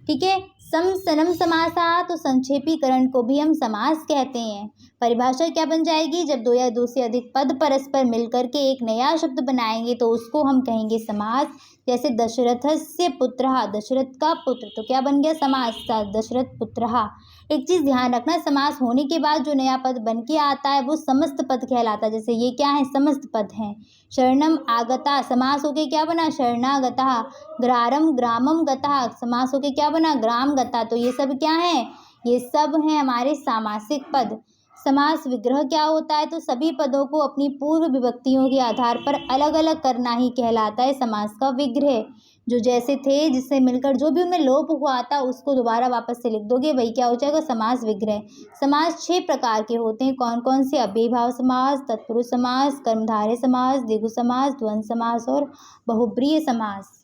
ठीक है, सम सनम समासा, तो संक्षेपीकरण को भी हम समास कहते हैं। परिभाषा क्या बन जाएगी? जब दो या दो से अधिक पद परस्पर मिलकर के एक नया शब्द बनाएंगे तो उसको हम कहेंगे समास। जैसे दशरथस्य पुत्रः, दशरथ का पुत्र, तो क्या बन गया? समास, दशरथ पुत्रः। एक चीज़ ध्यान रखना, समास होने के बाद जो नया पद बन के आता है वो समस्त पद कहलाता है। जैसे ये क्या है? समस्त पद हैं। शरणम आगता, समास होके क्या बना? शरणागतः। ग्रारम ग्रामम गतः, समास होके क्या बना? ग्राम गता। तो ये सब क्या है? ये सब हैं हमारे सामासिक पद। समास विग्रह क्या होता है? तो सभी पदों को अपनी पूर्व विभक्तियों के आधार पर अलग अलग करना ही कहलाता है समास का विग्रह। जो जैसे थे, जिससे मिलकर जो भी उनमें लोप हुआ था उसको दोबारा वापस से लिख दोगे, वही क्या हो जाएगा? समास विग्रह। समास 6 प्रकार के होते हैं। कौन कौन से? अव्ययीभाव समास, तत्पुरुष समास, कर्मधारय समास, द्विगु समास, द्वंद्व समास और बहुब्रीहि समास।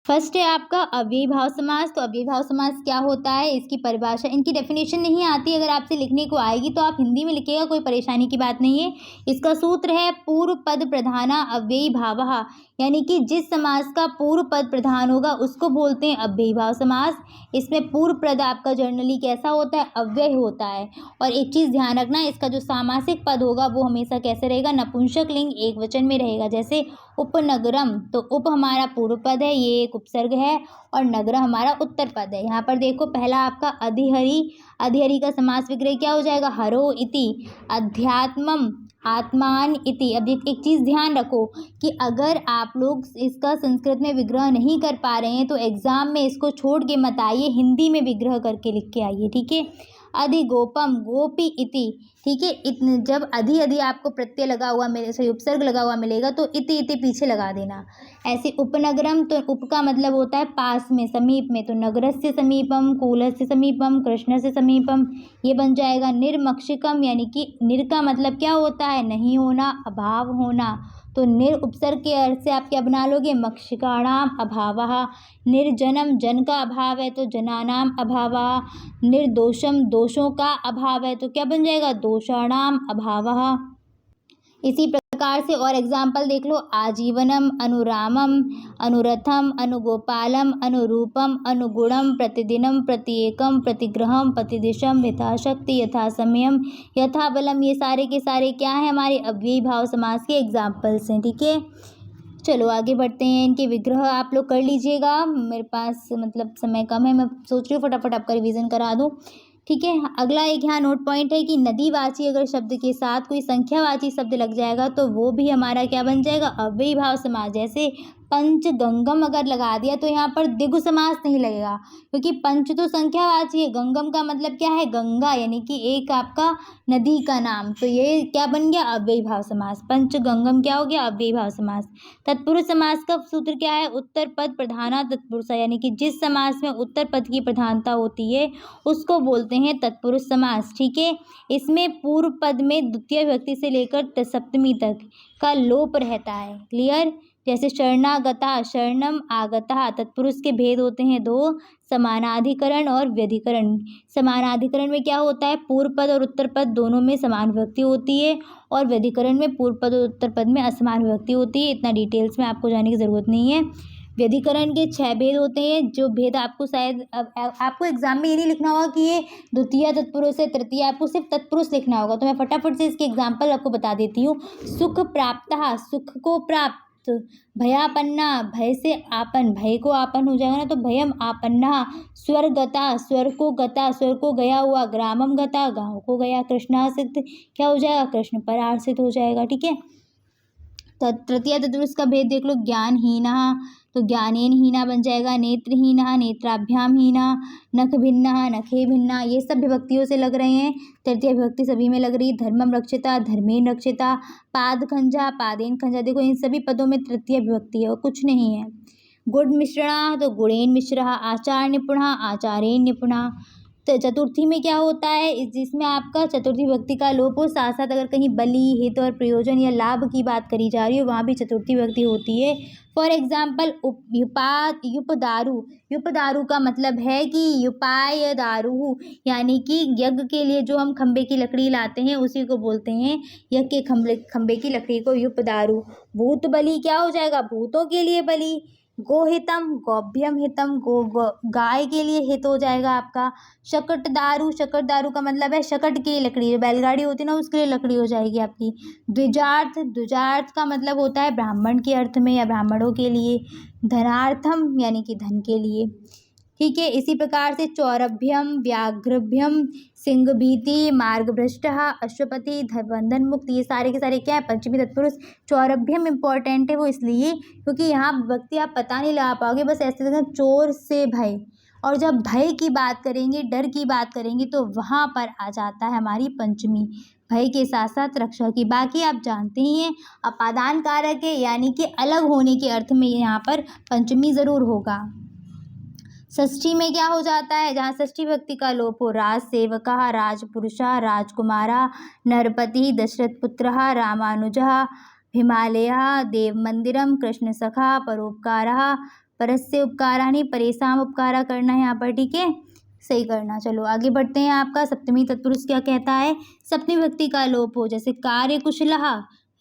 फर्स्ट है आपका अव्ययीभाव समास। तो अव्ययीभाव समास क्या होता है? इसकी परिभाषा, इनकी डेफिनेशन नहीं आती, अगर आपसे लिखने को आएगी तो आप हिंदी में लिखिएगा, कोई परेशानी की बात नहीं है। इसका सूत्र है पूर्व पद प्रधाना अव्ययीभावः, यानी कि जिस समास का पूर्व पद प्रधान होगा उसको बोलते हैं अव्ययीभाव समास। इसमें पूर्व पद आपका जनरली कैसा होता है? अव्यय होता है। और एक चीज़ ध्यान रखना, इसका जो सामासिक पद होगा वो हमेशा कैसे रहेगा? नपुंसक लिंग एक वचन में रहेगा। जैसे उपनगरम, तो उप हमारा पूर्व पद है, ये एक उपसर्ग है, और नगर हमारा उत्तर पद है। यहाँ पर देखो पहला आपका अधिहरि, अधिहरि का समास विग्रह क्या हो जाएगा, हरो इति, अध्यात्मम आत्मान इति। अब एक चीज़ ध्यान रखो कि अगर आप लोग इसका संस्कृत में विग्रह नहीं कर पा रहे हैं तो एग्ज़ाम में इसको छोड़ के मत आइए, हिंदी में विग्रह करके लिख के आइए, ठीक है। अधिगोपम गोपी इति, ठीक है। इतने जब अधि आपको प्रत्यय लगा हुआ मिले, सॉरी उपसर्ग लगा हुआ मिलेगा तो इति पीछे लगा देना। ऐसे उपनगरम, तो उप का मतलब होता है पास में, समीप में, तो नगरस्य समीपम, कूलस्य समीपम, कृष्णस्य समीपम, ये बन जाएगा। निर्मक्षिकम, यानी कि निर का मतलब क्या होता है, नहीं होना, अभाव होना, तो निर उपसर्ग के अर्थ से आप क्या बना लोगे, मक्षिकाणाम अभावः। निर्जनम, जन का अभाव है तो जनानाम अभावः। निर्दोषम, दोषों का अभाव है तो क्या बन जाएगा, दोषाणाम अभावः। इसी प्रकार से और एग्जाम्पल देख लो, आजीवनम, अनुरामम, अनुरथम, अनुगोपालम, अनुरूपम, अनुगुणम, प्रतिदिनम, प्रत्येकम, प्रतिग्रहम, प्रतिदिशम, यथाशक्ति, यथासमयम, यथाबलम, ये सारे के सारे क्या हैं, हमारे अव्ययी भाव समास के एग्जाम्पल्स हैं, ठीक है। चलो आगे बढ़ते हैं, इनके विग्रह आप लोग कर लीजिएगा, मेरे पास मतलब समय कम है, मैं सोच रही हूँ फटाफट आपका रिवीजन करा दूँ, ठीक है। अगला एक यहाँ नोट पॉइंट है कि नदीवाची अगर शब्द के साथ कोई संख्यावाची शब्द लग जाएगा तो वो भी हमारा क्या बन जाएगा, अव्ययी भाव समास। जैसे पंचगंगम अगर लगा दिया तो यहाँ पर द्विगु समास नहीं लगेगा, क्योंकि पंच तो संख्यावाची है, गंगम का मतलब क्या है, गंगा, यानी कि एक आपका नदी का नाम, तो ये क्या बन गया, अव्ययी भाव समास। पंचगंगम क्या हो गया, अव्ययी भाव समास। तत्पुरुष समास का सूत्र क्या है, उत्तर पद प्रधाना तत्पुरुषा, यानी कि जिस समास में उत्तर पद की प्रधानता होती है उसको बोलते हैं तत्पुरुष समास, ठीक है। इसमें पूर्व पद में द्वितीय विभक्ति से लेकर सप्तमी तक का लोप रहता है, क्लियर। जैसे शरणागता, शरणम आगता, तत्पुरुष के भेद होते हैं दो, समानाधिकरण और व्यधिकरण। समानाधिकरण में क्या होता है, पूर्व पद और उत्तर पद दोनों में समान विभक्ति होती है, और व्यधिकरण में पूर्व पद और उत्तर पद में असमान विभक्ति होती है। इतना डिटेल्स में आपको जाने की ज़रूरत नहीं है। व्यधिकरण के 6 भेद होते हैं, जो भेद आपको शायद आपको एग्जाम में ये नहीं लिखना होगा कि ये द्वितीय तत्पुरुष है, तृतीय, आपको सिर्फ तत्पुरुष लिखना होगा। तो मैं फटाफट से इसके एग्जाम्पल आपको बता देती हूँ। सुख प्राप्तः, सुख को प्राप्त। भयापन्ना, भय से आपन, भय को आपन हो जाएगा ना तो भयम आपन्ना। स्वर गता, स्वर को गता, स्वर को गया हुआ। ग्रामम गता, गाँव को गया। कृष्णासित क्या हो जाएगा, कृष्ण पर आश्रित हो जाएगा, ठीक है। तृतीय तत्पुरुष का भेद देख लो, ज्ञानहीना, तो ज्ञानेन हीना बन जाएगा। नेत्रहीना, नेत्राभ्याम हीना। नख भिन्ना, नखे भिन्ना, ये सब विभक्तियों से लग रहे हैं, तृतीय विभक्ति सभी में लग रही है। धर्मम रक्षिता, धर्मेन रक्षिता। पाद खंजा, पादेन खंजा, देखो इन सभी पदों में तृतीय विभक्ति है और कुछ नहीं है। गुण मिश्रणा, तो गुणेन मिश्रः। आचार निपुणा, आचारेण निपुणा। तो चतुर्थी में क्या होता है, जिसमें आपका चतुर्थी विभक्ति का लोप हो, साथ साथ अगर कहीं बलि, हित और प्रयोजन या लाभ की बात करी जा रही हो वहाँ भी चतुर्थी विभक्ति होती है। फॉर एग्जाम्पल युपदारु, युपदारु का मतलब है कि युपाय दारु, यानी कि यज्ञ के लिए जो हम खंबे की लकड़ी लाते हैं उसी को बोलते हैं, यज्ञ के खंबे की लकड़ी को युपदारु। भूत बलि क्या हो जाएगा, भूतों के लिए बलि। गोहितम, गोभ्यम हितम, गाय के लिए हित हो जाएगा आपका। शकट दारू, शकट दारू का मतलब है शकट की लकड़ी, जो बैलगाड़ी होती है ना उसके लिए लकड़ी हो जाएगी आपकी। द्विजार्थ, द्विजार्थ का मतलब होता है ब्राह्मण के अर्थ में या ब्राह्मणों के लिए। धनार्थम यानी कि धन के लिए, ठीक है। इसी प्रकार से चौरभ्यम, व्याघ्रभ्यम, सिंहभीति, मार्गभ्रष्टः, अश्वपति, बंधन मुक्त, ये सारे के सारे क्या है, पंचमी तत्पुरुष। चौरभ्यम इंपॉर्टेंट है वो इसलिए क्योंकि यहाँ विभक्ति आप पता नहीं लगा पाओगे, बस ऐसे देखना, चोर से भय, और जब भय की बात करेंगे, डर की बात करेंगे तो वहाँ पर आ जाता है हमारी पंचमी, भय के साथ साथ रक्षा की। बाकी आप जानते ही हैं अपादान कारक है, यानी कि अलग होने के अर्थ में यहाँ पर पंचमी ज़रूर होगा। षष्ठी में क्या हो जाता है, जहाँ षष्ठी विभक्ति का लोप हो, राज सेवकः, राजपुरुषः, राजकुमारः, नरपति, दशरथ पुत्रः, रामानुजः, हिमालयः, देव मंदिरम, कृष्ण सखा, परोपकारः, परस्य उपकारः नहीं परेशान उपकारः करना है यहाँ पर, ठीक है, सही करना। चलो आगे बढ़ते हैं। आपका सप्तमी तत्पुरुष क्या कहता है, सप्तमी विभक्ति का लोप हो, जैसे कार्यकुशलः,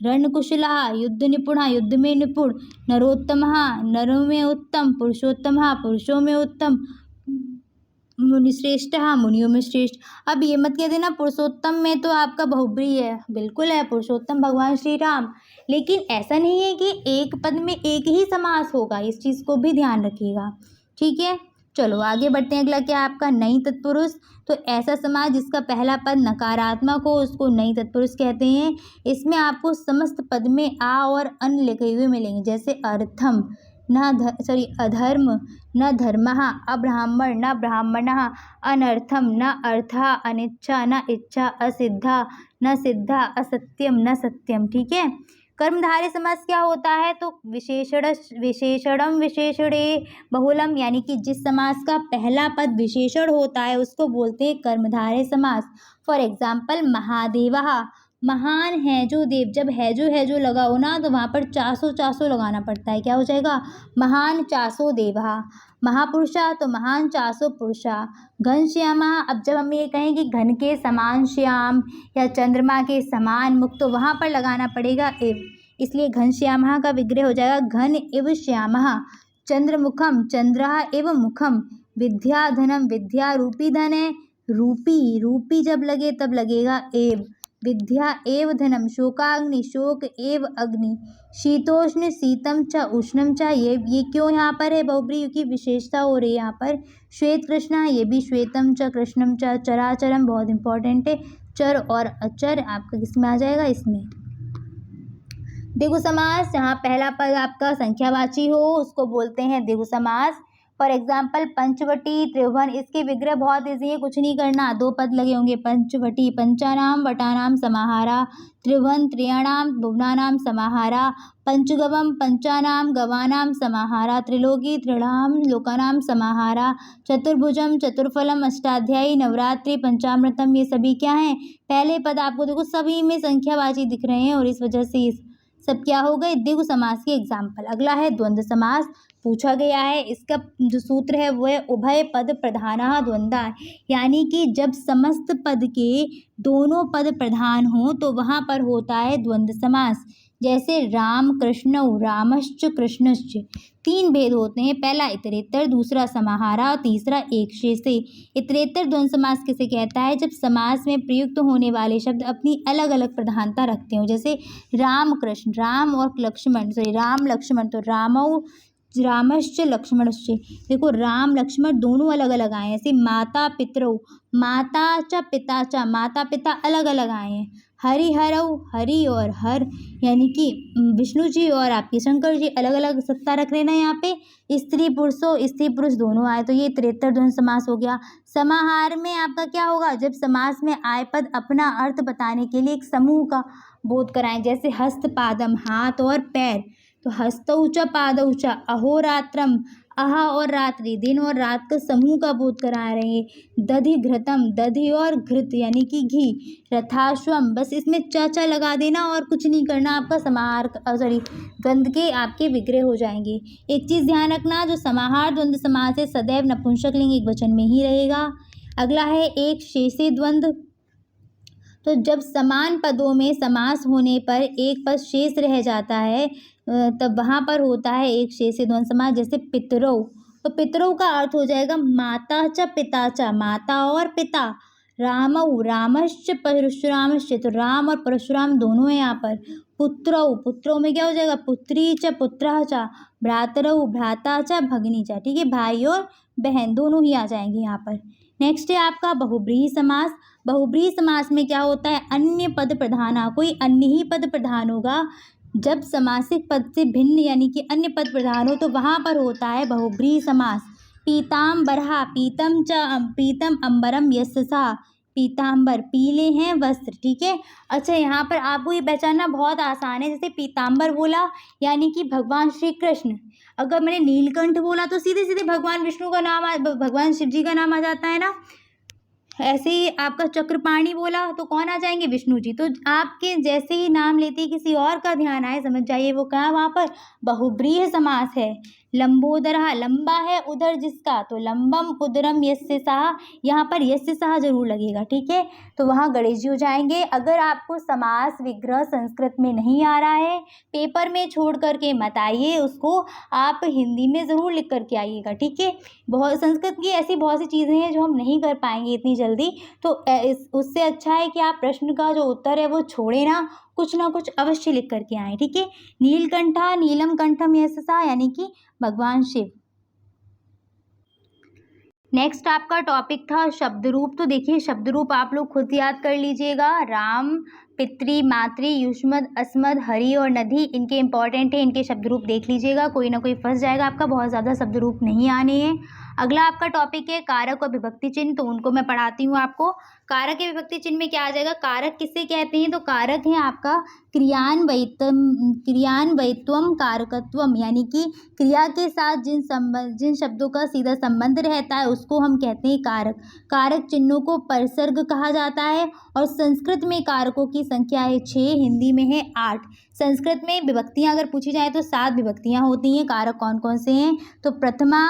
रणकुशलः, युद्ध निपुणः, युद्ध में निपुण। नरोत्तमः, नरों में उत्तम। पुरुषोत्तमः, पुरुषों में उत्तम। मुनिश्रेष्ठ, हाँ मुनियों में श्रेष्ठ। अब ये मत कह देना पुरुषोत्तम में तो आपका बहुब्रीहि है, बिल्कुल है पुरुषोत्तम भगवान श्री राम, लेकिन ऐसा नहीं है कि एक पद में एक ही समास होगा, इस चीज़ को भी ध्यान रखिएगा। ठीक है, चलो आगे बढ़ते हैं। अगला क्या है आपका नई तत्पुरुष। तो ऐसा समास जिसका पहला पद नकारात्मक हो उसको नई तत्पुरुष कहते हैं। इसमें आपको समस्त पद में आ और अन लिखे हुए मिलेंगे, जैसे अर्थम अधर्म न धर्मः, अब्राह्मण न ब्राह्मणः, अनर्थम न अर्थः, अनिच्छा न इच्छा, असिद्धा न सिद्धा, असत्यम न सत्यम। ठीक है, कर्मधारय समास क्या होता है, तो विशेषणम विशेषणे बहुलम, यानी कि जिस समास का पहला पद विशेषण होता है उसको बोलते हैं कर्मधारय समास। फॉर एग्जाम्पल महादेवः, महान है जो देव, जब है जो लगा हो ना तो वहाँ पर चासो लगाना पड़ता है, क्या हो जाएगा महान चासो देवा। महापुरुषा तो महान चासो पुरुषा। घनश्यामा, अब जब हम ये कहें कि घन के समान श्याम या चंद्रमा के समान मुख तो वहाँ पर लगाना पड़ेगा एव, इसलिए घनश्यामा का विग्रह हो जाएगा घन एव श्यामः। चंद्रमुखम चंद्रः एव मुखम। विद्या धनम विद्या रूपी धन है, रूपी जब लगे तब लगेगा एव। विद्या एव धनम। शोकाग्नि शोक एव अग्नि। शीतोष्ण शीतम च उष्णम च, ये क्यों यहाँ पर है बहुब्रीहि, क्योंकि विशेषता हो रही है यहाँ पर। श्वेत कृष्णा, ये भी श्वेतम च कृष्णम च। चराचरम बहुत इंपॉर्टेंट है, चर और अचर आपका किस में आ जाएगा, इसमें। द्विगु समास, जहाँ पहला पद आपका संख्यावाची हो उसको बोलते हैं द्विगु समास। फॉर एग्जाम्पल पंचवटी त्रिभुवन, इसके विग्रह बहुत ईजी है, कुछ नहीं करना, दो पद लगे होंगे। पंचवटी पंचानाम वटानाम समाहारा, त्रिभुवन त्रयाणाम भुवनानाम समाहारा, पंचगवम पंचानाम गवानाम समाहारा, त्रिलोकी त्रिणाम लोकानाम समाहारा, चतुर्भुजम चतुर्फलम अष्टाध्यायी नवरात्रि पंचामृतम, ये सभी क्या हैं पहले पद। आपको देखो सभी में संख्यावाची दिख रहे हैं और इस वजह से इस सब क्या हो गए द्विगु समास के एग्जाम्पल। अगला है द्वंद्व समास, पूछा गया है, इसका जो सूत्र है वो है उभय पद प्रधानः द्वंद्वः, यानी कि जब समस्त पद के दोनों पद प्रधान हो तो वहाँ पर होता है द्वंद्व समास। जैसे राम कृष्ण रामश्च कृष्णश्च, तीन भेद होते हैं, पहला इतरेतर, दूसरा समाहारा और तीसरा एक शेषे। इतरेतर द्वंद्व समास किसे कहता है, जब समास में प्रयुक्त होने वाले शब्द अपनी अलग अलग प्रधानता रखते हो। जैसे राम कृष्ण, राम और लक्ष्मण, राम लक्ष्मण, तो रामश्च लक्ष्मणश्च, देखो राम लक्ष्मण दोनों अलग अलग आए हैं। ऐसे माता पितरौ, माता च पिता च, माता पिता अलग अलग आए हैं। हरिहरौ, हरि और हर, यानी कि विष्णु जी और आपके शंकर जी अलग अलग सत्ता रख लेना यहाँ पे। स्त्री पुरुषों, स्त्री पुरुष दोनों आए, तो ये त्रेतर द्वंद्व समास हो गया। समाहार में आपका क्या होगा, जब समास में आए पद अपना अर्थ बताने के लिए एक समूह का बोध कराएं। जैसे हस्त पादम, हाथ और पैर, तो हस्तौ च पादौ च, अहोरात्रम, आहा और रात्रि, दिन और रात का समूह का बोध करा रहे हैं। दधि घृतम, दधि और घृत यानी कि घी। रथाश्वम, बस इसमें च लगा देना और कुछ नहीं करना, आपका समाहार द्वंद्व के आपके विग्रह हो जाएंगे। एक चीज़ ध्यान रखना, जो समाहार द्वंद्व समास है सदैव नपुंसकलिंग एक वचन में ही रहेगा। अगला है एक शेषे द्वंद्व, तो जब समान पदों में समास होने पर एक पद शेष रह जाता है तब वहाँ पर होता है एक शेषे द्वंद्व समास। जैसे पितरौ, तो पितरौ का अर्थ हो जाएगा माता च पिता च, माता और पिता। रामौ, रामश्च परशुरामश्च, तो राम और परशुराम दोनों हैं यहाँ पर। पुत्रौ, पुत्रों में क्या हो जाएगा पुत्री च पुत्रः च। भ्रातरौ, भ्राता च भगिनी च, ठीक है, भाई और बहन दोनों ही आ जाएंगे यहाँ पर। नेक्स्ट है आपका बहुब्रीहि समास। बहुब्रीहि समास में क्या होता है, अन्य पद प्रधान, कोई अन्य ही पद प्रधान होगा। जब समासिक पद से भिन्न यानी कि अन्य पद प्रधान हो तो वहाँ पर होता है बहुब्रीहि समास। पीताम्बरः, पीतम अम्बरम यशसा, पीताम्बर पीले हैं वस्त्र, ठीक है। अच्छा, यहाँ पर आपको ये पहचानना बहुत आसान है। जैसे पीताम्बर बोला यानी कि भगवान श्री कृष्ण, अगर मैंने नीलकंठ बोला तो सीधे सीधे भगवान विष्णु का नाम भगवान शिव जी का नाम आ जाता है ना। ऐसे ही आपका चक्रपाणी बोला तो कौन आ जाएंगे, विष्णु जी। तो आपके जैसे ही नाम लेते ही किसी और का ध्यान आए, समझ जाइए वो कहाँ वहाँ पर बहुब्रीहि समास है। लंबोदरः, लंबा है उधर जिसका, तो लंबम उदरम यस्य सः, यहाँ पर यस्य सः जरूर लगेगा, ठीक है। तो वहाँ गणेश जी हो जाएंगे। अगर आपको समास विग्रह संस्कृत में नहीं आ रहा है, पेपर में छोड़ करके मत आइए, उसको आप हिंदी में ज़रूर लिख करके आइएगा, ठीक है। बहुत संस्कृत की ऐसी बहुत सी चीज़ें हैं जो हम नहीं कर पाएंगे इतनी जल्दी, तो उससे अच्छा है कि आप प्रश्न का जो उत्तर है वो छोड़े ना कुछ अवश्य लिख करके आएँ, ठीक है। नीलकंठा नीलम कंठम यशसा, यानी कि भगवान शिव। नेक्स्ट आपका टॉपिक था शब्द रूप। तो देखिए शब्द रूप आप लोग खुद याद कर लीजिएगा। राम, पितृ, मातृ, युष्मद, अस्मद, हरि और नदी, इनके इंपॉर्टेंट है, इनके शब्द रूप देख लीजिएगा, कोई ना कोई फंस जाएगा आपका, बहुत ज़्यादा शब्द रूप नहीं आने हैं। अगला आपका टॉपिक है कारक और विभक्ति चिन्ह, तो उनको मैं पढ़ाती हूँ आपको। कारक या विभक्ति चिन्ह में क्या आ जाएगा, कारक किसे कहते हैं, तो कारक है आपका क्रियान्वयित्वम कारकत्वम, यानी कि क्रिया के साथ जिन शब्दों का सीधा संबंध रहता है उसको हम कहते हैं कारक। कारक चिन्हों को परसर्ग कहा जाता है और संस्कृत में कारकों की संख्या है 6, हिंदी में है 8। संस्कृत में विभक्तियां अगर पूछी जाए तो 7 विभक्तियां होती हैं। कारक कौन कौन से हैं, तो प्रथमा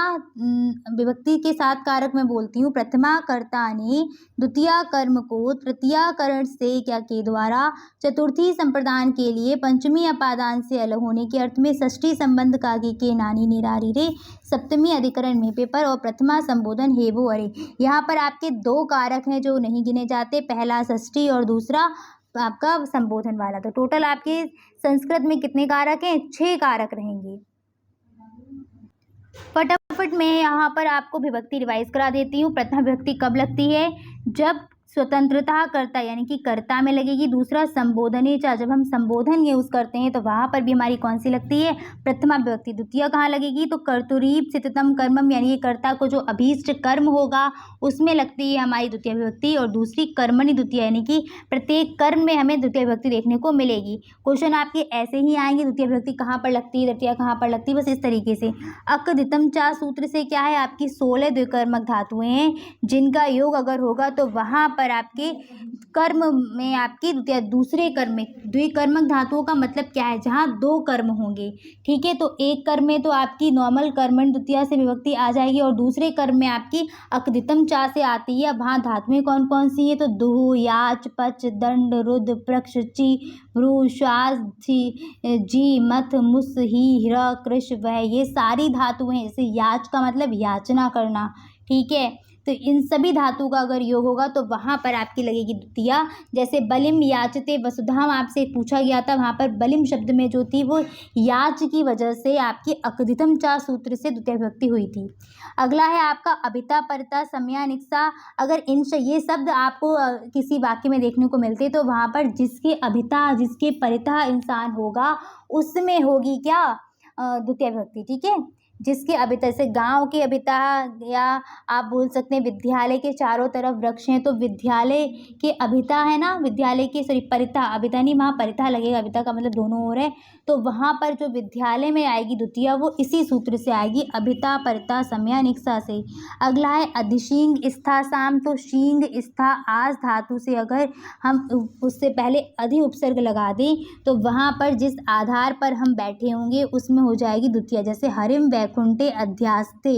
विभक्ति के साथ कारक मैं बोलती हूँ। प्रथमा कर्ता ने, द्वितीया कर्म को, तृतीया करण से क्या के द्वारा, चतुर्थी संप्रदान के लिए, पंचमी अपादान से अलग होने के अर्थ में, षष्ठी संबंध कागी के नानी निरारी रे, सप्तमी अधिकरण में पेपर और प्रथमा संबोधन हेवो अरे। यहाँ पर आपके 2 कारक हैं जो नहीं गिने जाते, पहला षष्ठी और दूसरा आपका संबोधन वाला। तो टोटल आपके संस्कृत में कितने कारक हैं, 6 कारक रहेंगे। फटाफट मैं यहाँ पर आपको विभक्ति रिवाइज करा देती हूँ। प्रथम विभक्ति कब लगती है, जब स्वतंत्रता कर्ता यानी कि कर्ता में लगेगी। दूसरा संबोधनेचा, जब हम संबोधन यूज करते हैं तो वहाँ पर भी हमारी कौन सी लगती है, प्रथमा विभक्ति। द्वितीय कहाँ लगेगी, तो कर्तुरीप सिततम कर्मम, यानी कि कर्ता को जो अभीष्ट कर्म होगा उसमें लगती है हमारी द्वितीय विभक्ति। और दूसरी कर्मणि द्वितीय, यानी कि प्रत्येक कर्म में हमें द्वितीय विभक्ति देखने को मिलेगी। क्वेश्चन आपके ऐसे ही आएंगे, द्वितीय विभक्ति कहाँ पर लगती है, तृतीया कहाँ पर लगती है, बस इस तरीके से। अकदितम चा सूत्र से क्या है, आपकी 16 द्विकर्मक धातुएं हैं जिनका योग अगर होगा तो वहाँ पर आपके कर्म में आपकी दूसरे कर्म में, द्विकर्मक धातुओं का मतलब क्या है, जहाँ 2 कर्म होंगे, ठीक है। तो एक कर्म में तो आपकी नॉर्मल कर्मण द्वितीया से विभक्ति आ जाएगी और दूसरे कर्म में आपकी अकदितम चा से आती है। अब वहाँ धातुएं कौन कौन सी हैं, तो दुह, याच, पच, दंड, रुद्र, प्रक्ष, ची, भ्रू, श्वास, जी, मथ, मुस, ही, हिरा, कृष, वह, ये सारी धातुएं। जैसे याच का मतलब याचना करना, ठीक है। तो इन सभी धातु का अगर योग होगा तो वहाँ पर आपकी लगेगी द्वितीया। जैसे बलिम याचते वसुधाम आपसे पूछा गया था, वहाँ पर बलिम शब्द में जो थी वो याच की वजह से आपकी अकदितम चा सूत्र से द्वितीय विभक्ति हुई थी। अगला है आपका अभिता, परता, समयानिक्सा। अगर ये शब्द आपको किसी वाक्य में देखने को मिलते तो वहाँ पर जिसके अभिता, जिसके परिता इंसान होगा उसमें होगी क्या, द्वितीय विभक्ति, ठीक है। जिसके अभिता, जैसे गांव के अभिता, या आप बोल सकते हैं विद्यालय के चारों तरफ वृक्ष हैं तो विद्यालय के अभिता है ना, विद्यालय के परिता, अभिता नहीं, वहाँ परिता लगेगा, अभिता का मतलब दोनों ओर है। तो वहाँ पर जो विद्यालय में आएगी द्वितीया वो इसी सूत्र से आएगी, अभिता, परिता, समयानिक्सा से। अगला है अधिशींग स्था साम, तो शींग स्था आस धातु से अगर हम उससे पहले अधि उपसर्ग लगा दें तो वहाँ पर जिस आधार पर हम बैठे होंगे उसमें हो जाएगी द्वितीया। जैसे हरिम वैकुंठे अध्यास्ते,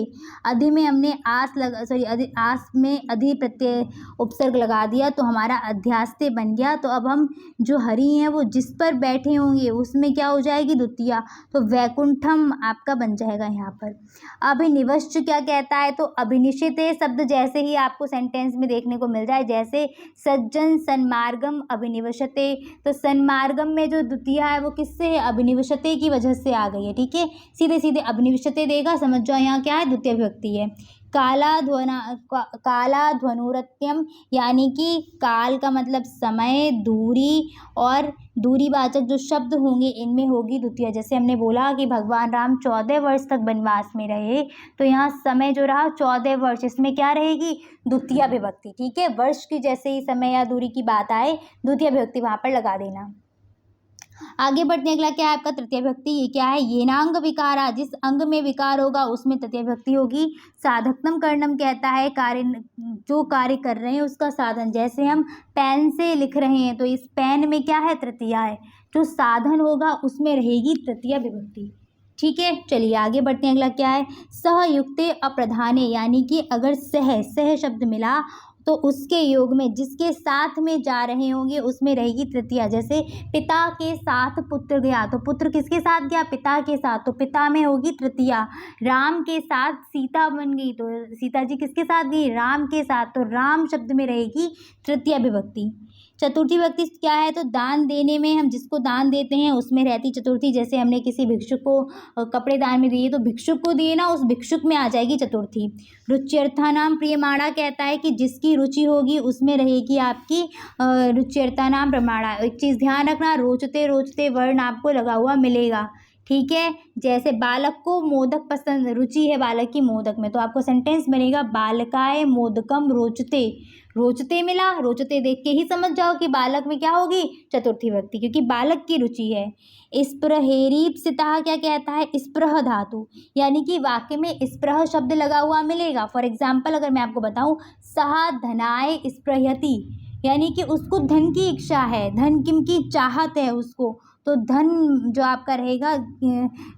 अधि में हमने आस में अधि प्रत्यय उपसर्ग लगा दिया तो हमारा अध्यास्ते बन गया। तो अब हम जो हरि हैं वो जिस पर बैठे होंगे उसमें क्या हो जाएगी द्वितीया, तो वैकुंठम आपका बन जाएगा यहाँ पर। अभिनिवश्च क्या कहता है, तो अभिनिषित शब्द जैसे ही आपको सेंटेंस में देखने को मिल जाए, जैसे सज्जन सन्मार्गम अभिनिवशते, तो सन्मार्गम में जो द्वितीया है वो किससे है, अभिनिवशते की वजह से आ गई है, ठीक है। सीधे सीधे अभिनिवशते देगा, समझ जाओ यहाँ क्या है, द्वितीय विभक्ति है। काला ध्वनुरत्यम, यानी कि काल का मतलब समय, दूरी और दूरीवाचक जो शब्द होंगे इनमें होगी द्वितीया। जैसे हमने बोला कि भगवान राम 14 वर्ष तक वनवास में रहे, तो यहाँ समय जो रहा 14 वर्ष, इसमें क्या रहेगी, द्वितीय विभक्ति, ठीक है। वर्ष की जैसे ही समय या दूरी की बात आए द्वितीय विभक्ति वहाँ पर लगा देना। आगे बढ़ते अगला क्या है आपका तृतीय विभक्ति, ये क्या है, येनांग विकारा, जिस अंग में विकार होगा उसमें तृतीय विभक्ति होगी। साधकतम कर्णम कहता है कार्य, जो कार्य कर रहे हैं उसका साधन, जैसे हम पेन से लिख रहे हैं तो इस पेन में क्या है, तृतीया है, जो साधन होगा उसमें रहेगी तृतीय विभक्ति। ठीक है, चलिए आगे बढ़ते हैं। अगला क्या है, सहयुक्ते अप्रधाने, यानी कि अगर सह शब्द मिला तो उसके योग में जिसके साथ में जा रहे होंगे उसमें रहेगी तृतीया। जैसे पिता के साथ पुत्र गया, तो पुत्र किसके साथ गया, पिता के साथ, तो पिता में होगी तृतीया। राम के साथ सीता बन गई, तो सीता जी किसके साथ गई, राम के साथ, तो राम शब्द में रहेगी तृतीया विभक्ति। चतुर्थी विभक्ति क्या है, तो दान देने में हम जिसको दान देते हैं उसमें रहती चतुर्थी। जैसे हमने किसी भिक्षुक को कपड़े दान में दिए तो भिक्षुक को दिए ना, उस भिक्षुक में आ जाएगी चतुर्थी। रुच्यर्था नाम प्रियमाणा कहता है कि जिसकी रुचि होगी उसमें रहेगी आपकी रुच्यर्था नाम प्रमाणा। एक चीज़ ध्यान रखना, रोचते रोचते वर्ण आपको लगा हुआ मिलेगा, ठीक है। जैसे बालक को मोदक पसंद, रुचि है बालक की मोदक में, तो आपको सेंटेंस बनेगा बालकाय मोदकम रोचते। रोचते मिला, रोचते देख के ही समझ जाओ कि बालक में क्या होगी, चतुर्थी विभक्ति, क्योंकि बालक की रुचि है। स्पृहेरीप्सितः क्या कहता है, स्पृह धातु, यानी कि वाक्य में स्पृह शब्द लगा हुआ मिलेगा। फॉर एग्जाम्पल अगर मैं आपको बताऊं, सहा धनाय स्पृहयति, यानी कि उसको धन की इच्छा है, धन किम की चाहत है उसको, तो धन जो आपका रहेगा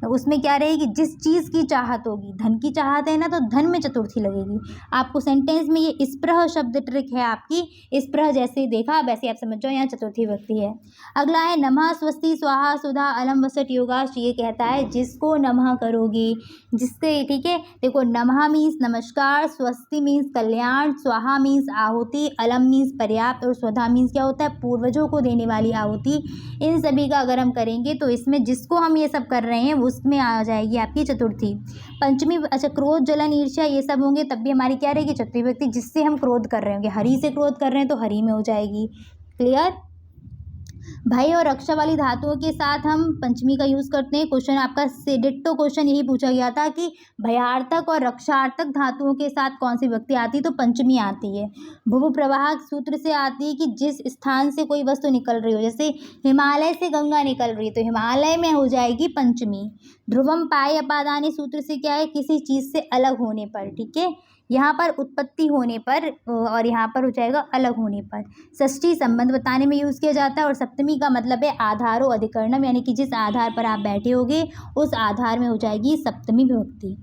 उसमें क्या रहेगी, जिस चीज़ की चाहत होगी, धन की चाहत है ना, तो धन में चतुर्थी लगेगी। आपको सेंटेंस में ये स्पृह शब्द ट्रिक है आपकी, स्पृह जैसे देखा वैसे आप समझ जाओ यहाँ चतुर्थी विभक्ति है। अगला है नमः स्वस्ति स्वाहा सुधा अलम वसट योगाश, ये कहता है जिसको नमः करोगे, जिससे, ठीक है। देखो नमः मीन्स नमस्कार, स्वस्ति मीन्स कल्याण, स्वाहा मीन्स आहुति, अलम मीन्स पर्याप्त, और स्वधा मीन्स क्या होता है, पूर्वजों को देने वाली आहुति। इन सभी का अगर हम करेंगे तो इसमें जिसको हम ये सब कर रहे हैं उसमें आ जाएगी आपकी चतुर्थी। पंचमी, अच्छा क्रोध जलन ईर्ष्या ये सब होंगे तब भी हमारी क्या रहेगी, चतुर्थी विभक्ति। जिससे हम क्रोध कर रहे होंगे, हरि से क्रोध कर रहे हैं तो हरि में हो जाएगी। क्लियर। भय और रक्षा वाली धातुओं के साथ हम पंचमी का यूज़ करते हैं। क्वेश्चन आपका से डिट्टो क्वेश्चन यही पूछा गया था कि भयार्थक और रक्षार्थक धातुओं के साथ कौन सी विभक्ति आती है, तो पंचमी आती है। भू प्रवाह सूत्र से आती है कि जिस स्थान से कोई वस्तु निकल रही हो, जैसे हिमालय से गंगा निकल रही है तो हिमालय में हो जाएगी पंचमी। ध्रुवम पाए अपादानी सूत्र से क्या है, किसी चीज़ से अलग होने पर, ठीक है। यहाँ पर उत्पत्ति होने पर और यहाँ पर हो जाएगा अलग होने पर। षष्ठी संबंध बताने में यूज़ किया जाता है, और सप्तमी का मतलब है आधारो अधिकरणम, यानी कि जिस आधार पर आप बैठे होगे उस आधार में हो जाएगी सप्तमी विभक्ति।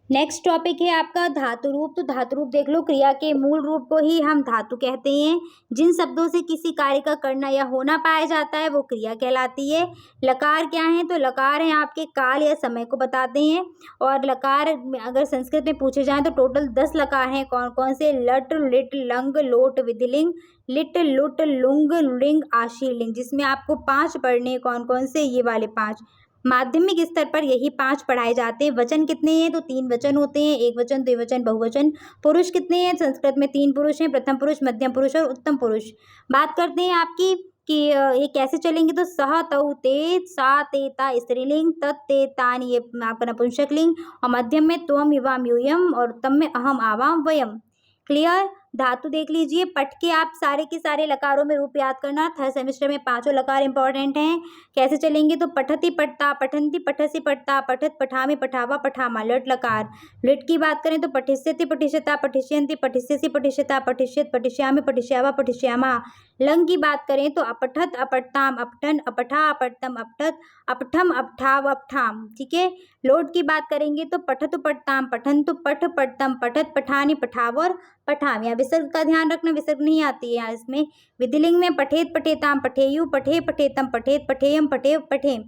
नेक्स्ट टॉपिक है आपका धातु रूप। तो धातु रूप देख लो, क्रिया के मूल रूप को ही हम धातु कहते हैं। जिन शब्दों से किसी कार्य का करना या होना पाया जाता है वो क्रिया कहलाती है। लकार क्या है, तो लकार हैं आपके काल या समय को बताते हैं। और लकार अगर संस्कृत में पूछे जाएं तो टोटल 10 लकार हैं। कौन कौन से, लट लिट लंग लोट विधिलिंग, लिट लुट लुंग लिंग आशीलिंग, जिसमें आपको 5 पढ़ने हैं। कौन कौन से, ये वाले 5। माध्यमिक स्तर पर यही 5 पढ़ाए जाते हैं। वचन कितने हैं, तो 3 वचन होते हैं, एक वचन, द्विवचन, बहुवचन। पुरुष कितने हैं, संस्कृत में 3 पुरुष हैं, प्रथम पुरुष, मध्यम पुरुष और उत्तम पुरुष। बात करते हैं आपकी कि ये कैसे चलेंगे, तो सह तौ ते सा ते ता स्त्रीलिंग, तत् ते तान ये आपका नपुंसकलिंग, और मध्यम में त्वम युवाम यूयम, और उत्तम में अहम आवाम वयम। क्लियर। धातु देख लीजिए, पठ के आप सारे के सारे लकारों में रूप याद करना। थर्ड सेमेस्टर में 5 लकार इंपॉर्टेंट हैं। कैसे चलेंगे, तो पठति पठता, पठन्ति पठसी पठता, पठत पठामी पठावा पठामा, लट लकार। लिट की बात करें तो पठिष्यति पठिष्यता, पठिष्यन्ति पठिष्यसि पठिष्यता, पठिष्यत पठिष्यामि पठिष्यावा पठिष्यामा। लंग की बात करें तो अपठत अपठताम, अपठन अपठा, अपठतम अपठत, अपठम अपठाव अपठाम, ठीक है। लोट की बात करेंगे तो पठतु पठताम, पठन्तु पठ पठतम, पठत पठानी पठाव और पठाम। यहाँ विसर्ग का ध्यान रखना, विसर्ग नहीं आती है यहाँ इसमें। विधिलिंग में पठेत पठेताम, पठेयु, पठे पठेतम, पठेत पठेयम, पठेव पठेम।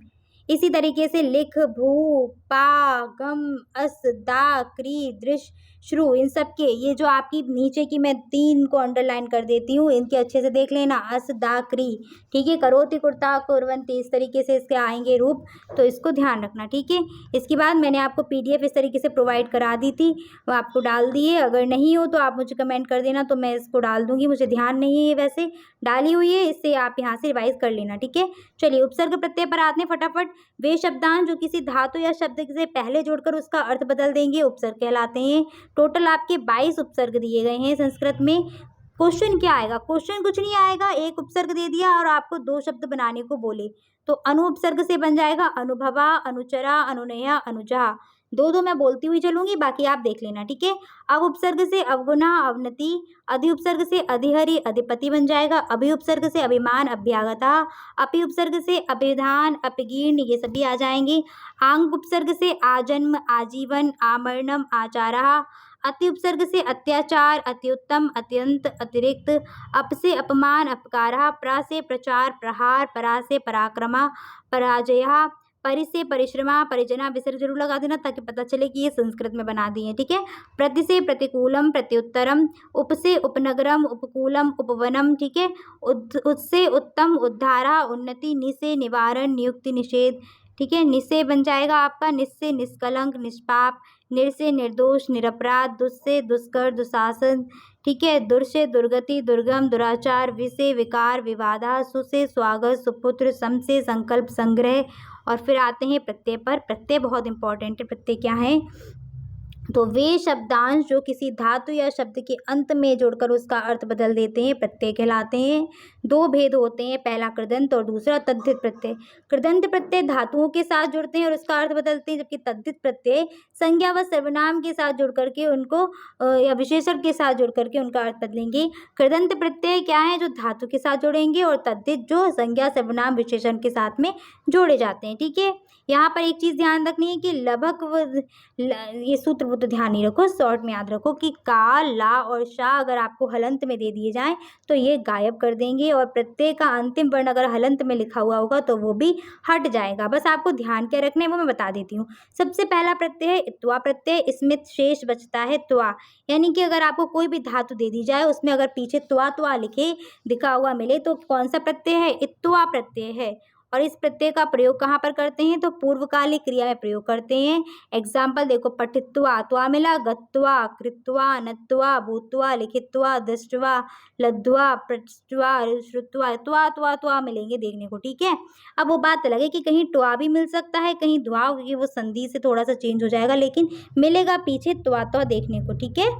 इसी तरीके से लिख, भू, पा, गम, अस, दा, क्री, दृश्य, श्रु, इन सब के ये जो आपकी नीचे की मैं 3 को अंडरलाइन कर देती हूँ, इनके अच्छे से देख लेना। अस, दा, क्री, ठीक है। करोति कुर्ता कुर्वन्ति, इस तरीके से इसके आएंगे रूप, तो इसको ध्यान रखना, ठीक है। इसके बाद मैंने आपको PDF इस तरीके से प्रोवाइड करा दी थी, वो आपको डाल दिए। अगर नहीं हो तो आप मुझे कमेंट कर देना, तो मैं इसको डाल दूंगी, मुझे ध्यान नहीं है, ये वैसे डाली हुई है, इससे आप यहाँ से रिवाइज कर लेना, ठीक है। चलिए उपसर्ग प्रत्यय पर आते हैं फटाफट। वे शब्दांश जो किसी धातु या शब्द से पहले जोड़कर उसका अर्थ बदल देंगे उपसर्ग कहलाते हैं। टोटल आपके 22 उपसर्ग दिए गए हैं संस्कृत में। क्वेश्चन क्या आएगा, क्वेश्चन कुछ नहीं आएगा, एक उपसर्ग दे दिया और आपको 2 शब्द बनाने को बोले, तो अनु उपसर्ग से बन जाएगा अनुभवा, अनुचरा, अनुनया, अनुजा। दो दो मैं बोलती हुई चलूंगी, बाकी आप देख लेना, ठीक है। अब उपसर्ग से अवगुणा अवनति, अधि उपसर्ग से अधिहरि अधिपति बन जाएगा, अभि उपसर्ग से अभिमान अभ्यागता, अपि उपसर्ग से अभिधान अपगीर्ण ये सभी आ जाएंगे। आंग उपसर्ग से आजन्म आजीवन आमरणम आचारा, अति उपसर्ग से अत्याचार अत्युत्तम अत्यंत अतिरिक्त, अप से अपमान अपकारः, प्र से प्रचार प्रहार, परा से पराक्रमा पराजया, परि से परिश्रमा परिजना, विसर्ग जरूर लगा देना ताकि पता चले कि ये संस्कृत में बना दिए, ठीक है। प्रति से प्रतिकूलम प्रत्युत्तरम, उप से उपनगरम उपकूलम उपवनम, ठीक है। उससे उत्तम उद्धारा उन्नति, नि से निवारण नियुक्ति निषेध, ठीक है। नि से बन जाएगा आपका निस से निष्कलंक निष्पाप, निर से निर्दोष निरपराध, दुस से दुष्कर दुशासन, ठीक है। दुर से दुर्गति दुर्गम दुराचार, वि से विकार विवादा, सु से स्वागत सुपुत्र, सम से संकल्प संग्रह। और फिर आते हैं प्रत्यय पर। प्रत्यय बहुत इंपॉर्टेंट है। प्रत्यय क्या है? तो वे शब्दांश जो किसी धातु या शब्द के अंत में जोड़कर उसका अर्थ बदल देते हैं प्रत्यय कहलाते हैं। दो भेद होते हैं, पहला कृदंत और दूसरा तद्धित प्रत्यय। कृदंत प्रत्यय धातुओं के साथ जुड़ते हैं और उसका अर्थ बदलते हैं, जबकि तद्धित प्रत्यय संज्ञा व सर्वनाम के साथ जुड़ करके उनको या विशेषण के साथ जुड़ करके उनका अर्थ बदलेंगे। कृदंत प्रत्यय क्या है? जो धातु के साथ जोड़ेंगे, और तद्धित जो संज्ञा सर्वनाम विशेषण के साथ में जोड़े जाते हैं, ठीक है। यहाँ पर एक चीज़ ध्यान रखनी है कि लभक ये सूत्र वो तो ध्यान नहीं रखो, शॉर्ट में याद रखो कि का, ला और शा अगर आपको हलंत में दे दिए जाएं तो ये गायब कर देंगे, और प्रत्यय का अंतिम वर्ण अगर हलंत में लिखा हुआ होगा तो वो भी हट जाएगा। बस आपको ध्यान क्या रखना है वो मैं बता देती हूँ। सबसे पहला प्रत्यय है इत्वा प्रत्यय। इसमें शेष बचता है त्वा, यानी कि अगर आपको कोई भी धातु दे दी जाए उसमें अगर पीछे त्वा त्वा लिखे दिखा हुआ मिले तो कौन सा प्रत्यय है? इत्वा प्रत्यय है। और इस प्रत्यय का प्रयोग कहाँ पर करते हैं? तो पूर्वकालिक क्रिया में प्रयोग करते हैं। एग्जाम्पल देखो, पठित्वा त्वा मिला, गत्वा कृत्वा नत्वा भूत्वा लिखित्वा दृष्ट्वा लद्वा पृष्ट्वा श्रुत्वा, त्वा त्वा त्वा मिलेंगे देखने को, ठीक है। अब वो बात अलग है कि कहीं ट्वा भी मिल सकता है, कहीं द्वा, क्योंकि वो संधि से थोड़ा सा चेंज हो जाएगा, लेकिन मिलेगा पीछे त्वा त्वा देखने को, ठीक है।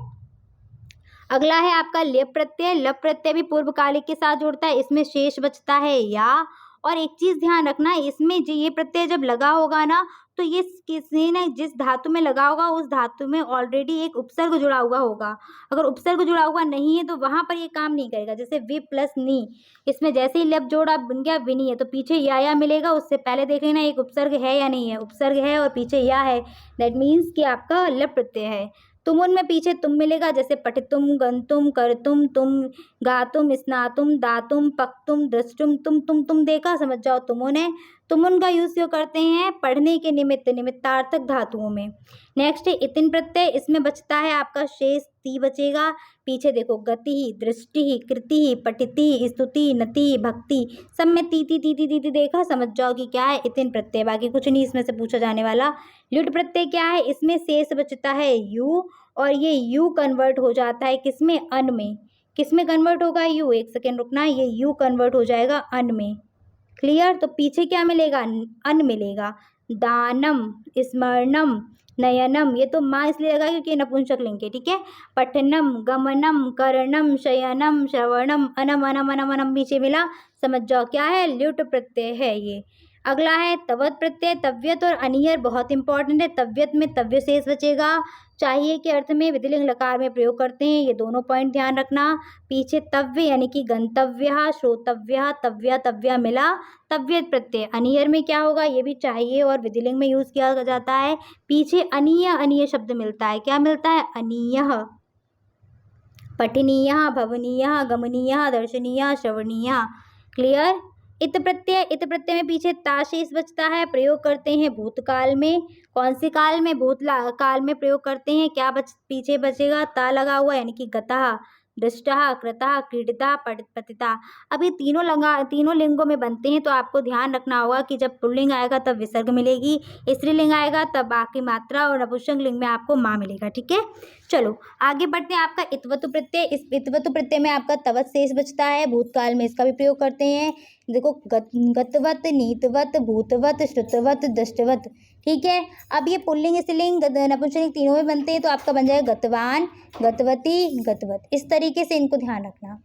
अगला है आपका लप प्रत्यय। लप प्रत्यय भी पूर्वकालिक के साथ जुड़ता है। इसमें शेष बचता है या। और एक चीज ध्यान रखना, इसमें जो ये प्रत्यय जब लगा होगा ना तो ये किसी ने जिस धातु में लगा होगा उस धातु में ऑलरेडी एक उपसर्ग जुड़ा हुआ होगा। अगर उपसर्ग जुड़ा हुआ नहीं है तो वहां पर ये काम नहीं करेगा। जैसे वि प्लस नी, इसमें जैसे ही लप जोड़ा बन गया विनी है तो पीछे या मिलेगा। उससे पहले देख लेना एक उपसर्ग है या नहीं है। उपसर्ग है और पीछे या है, दैट मीन्स कि आपका लप प्रत्यय है। तुमुन में पीछे तुम मिलेगा, जैसे पठितुम गंतुम करतुम तुम गातुम स्नातुम दातुम पक्तुम दृष्टुम तुम देखा, समझ जाओ तुमुन है। तुमुन का यूज क्यों करते हैं? पढ़ने के निमित्त, निमित्तार्थक धातुओं में। नेक्स्ट है इतिन प्रत्यय। इसमें बचता है आपका शेष ती बचेगा। पीछे देखो गति दृष्टि कृति पठिति स्तुति नति भक्ति, सब में ती ती ती ती ती ती देखा, समझ जाओ कि क्या है? इतिन प्रत्यय। बाकी कुछ नहीं इसमें से पूछा जाने वाला। ल्युट प्रत्यय क्या है? इसमें शेष बचता है यू, और ये यू कन्वर्ट हो जाता है किसमें? अन में। किसमें कन्वर्ट होगा? यू। एक सेकेंड रुकना, ये यू कन्वर्ट हो जाएगा अन में। क्लियर? तो पीछे क्या मिलेगा? अन मिलेगा। दानम स्मरणम नयनम, ये तो माँ इसलिए लगा क्योंकि नपुंसक लिंग है, ठीक है। पठनम गमनम करणम शयनम श्रवणम अनम अनम अनम अनम पीछे मिला, समझ जाओ क्या है? ल्युट प्रत्यय है ये। अगला है तवत प्रत्यय। तव्यत और अनियर बहुत इंपॉर्टेंट है। तव्यत में तव्य शेष बचेगा। चाहिए के अर्थ में विधिलिंग लकार में प्रयोग करते हैं, ये दोनों पॉइंट ध्यान रखना। पीछे तव्य यानी कि गंतव्य श्रोतव्य तव्या तव्या मिला, तव्यत प्रत्यय। अनियर में क्या होगा? ये भी चाहिए और विधिलिंग में यूज किया जाता है। पीछे अनीय अनीय शब्द मिलता है। क्या मिलता है? अनीय। पठनीय भवनीय गमनीय दर्शनीय श्रवणीय। क्लियर? इत प्रत्यय। इत प्रत्यय में पीछे ता शेष बचता है। प्रयोग करते हैं भूतकाल में। कौन से काल में? काल में प्रयोग करते हैं। क्या पीछे बचेगा? ता लगा हुआ, यानी कि गतः दृष्टः कृतः क्रीडिता पतिता। अब ये तीनों लिंगों में बनते हैं, तो आपको ध्यान रखना होगा कि जब पुल्लिंग आएगा तब विसर्ग मिलेगी, स्त्रीलिंग आएगा तब बाकी मात्रा, और नपुंसक लिंग में आपको माँ मिलेगा, ठीक है। चलो आगे बढ़ते हैं। आपका इत्वतु प्रत्यय। इस इत्वतु प्रत्यय में आपका तवत शेष बचता है। भूतकाल में इसका भी प्रयोग करते हैं। देखो गतवत नीतवत भूतवत श्रुतवत दृष्टवत, ठीक है। अब ये पुल्लिंग स्त्रीलिंग नपुंसकलिंग तीनों में बनते हैं, तो आपका बन जाएगा गतवान गतवती गतवत। इस तरीके से इनको ध्यान रखना।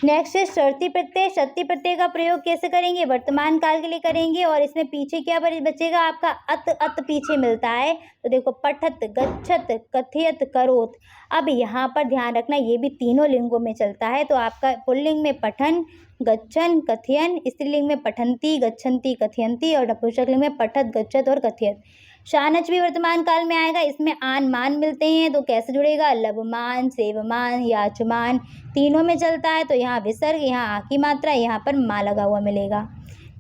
नेक्स्ट है शर्ती प्रत्यय। शर्ती प्रत्यय का प्रयोग कैसे करेंगे? वर्तमान काल के लिए करेंगे और इसमें पीछे क्या बचेगा आपका? अत पीछे मिलता है। तो देखो पठत, गच्छत, कथयत, करोत। अब यहाँ पर ध्यान रखना ये भी तीनों लिंगों में चलता है। तो आपका पुल्लिंग में पठन, गच्छन, कथयन, स्त्रीलिंग में पठंती, गच्छन्ति, कथयंती और नपुंसकलिंग में पठत, गच्छत और कथयत। शानच भी वर्तमान काल में आएगा। इसमें आन मान मिलते हैं तो कैसे जुड़ेगा? लभमान, सेवमान, याचमान, तीनों में चलता है। तो यहाँ विसर्ग, यहाँ आ की मात्रा, यहाँ पर मा लगा हुआ मिलेगा।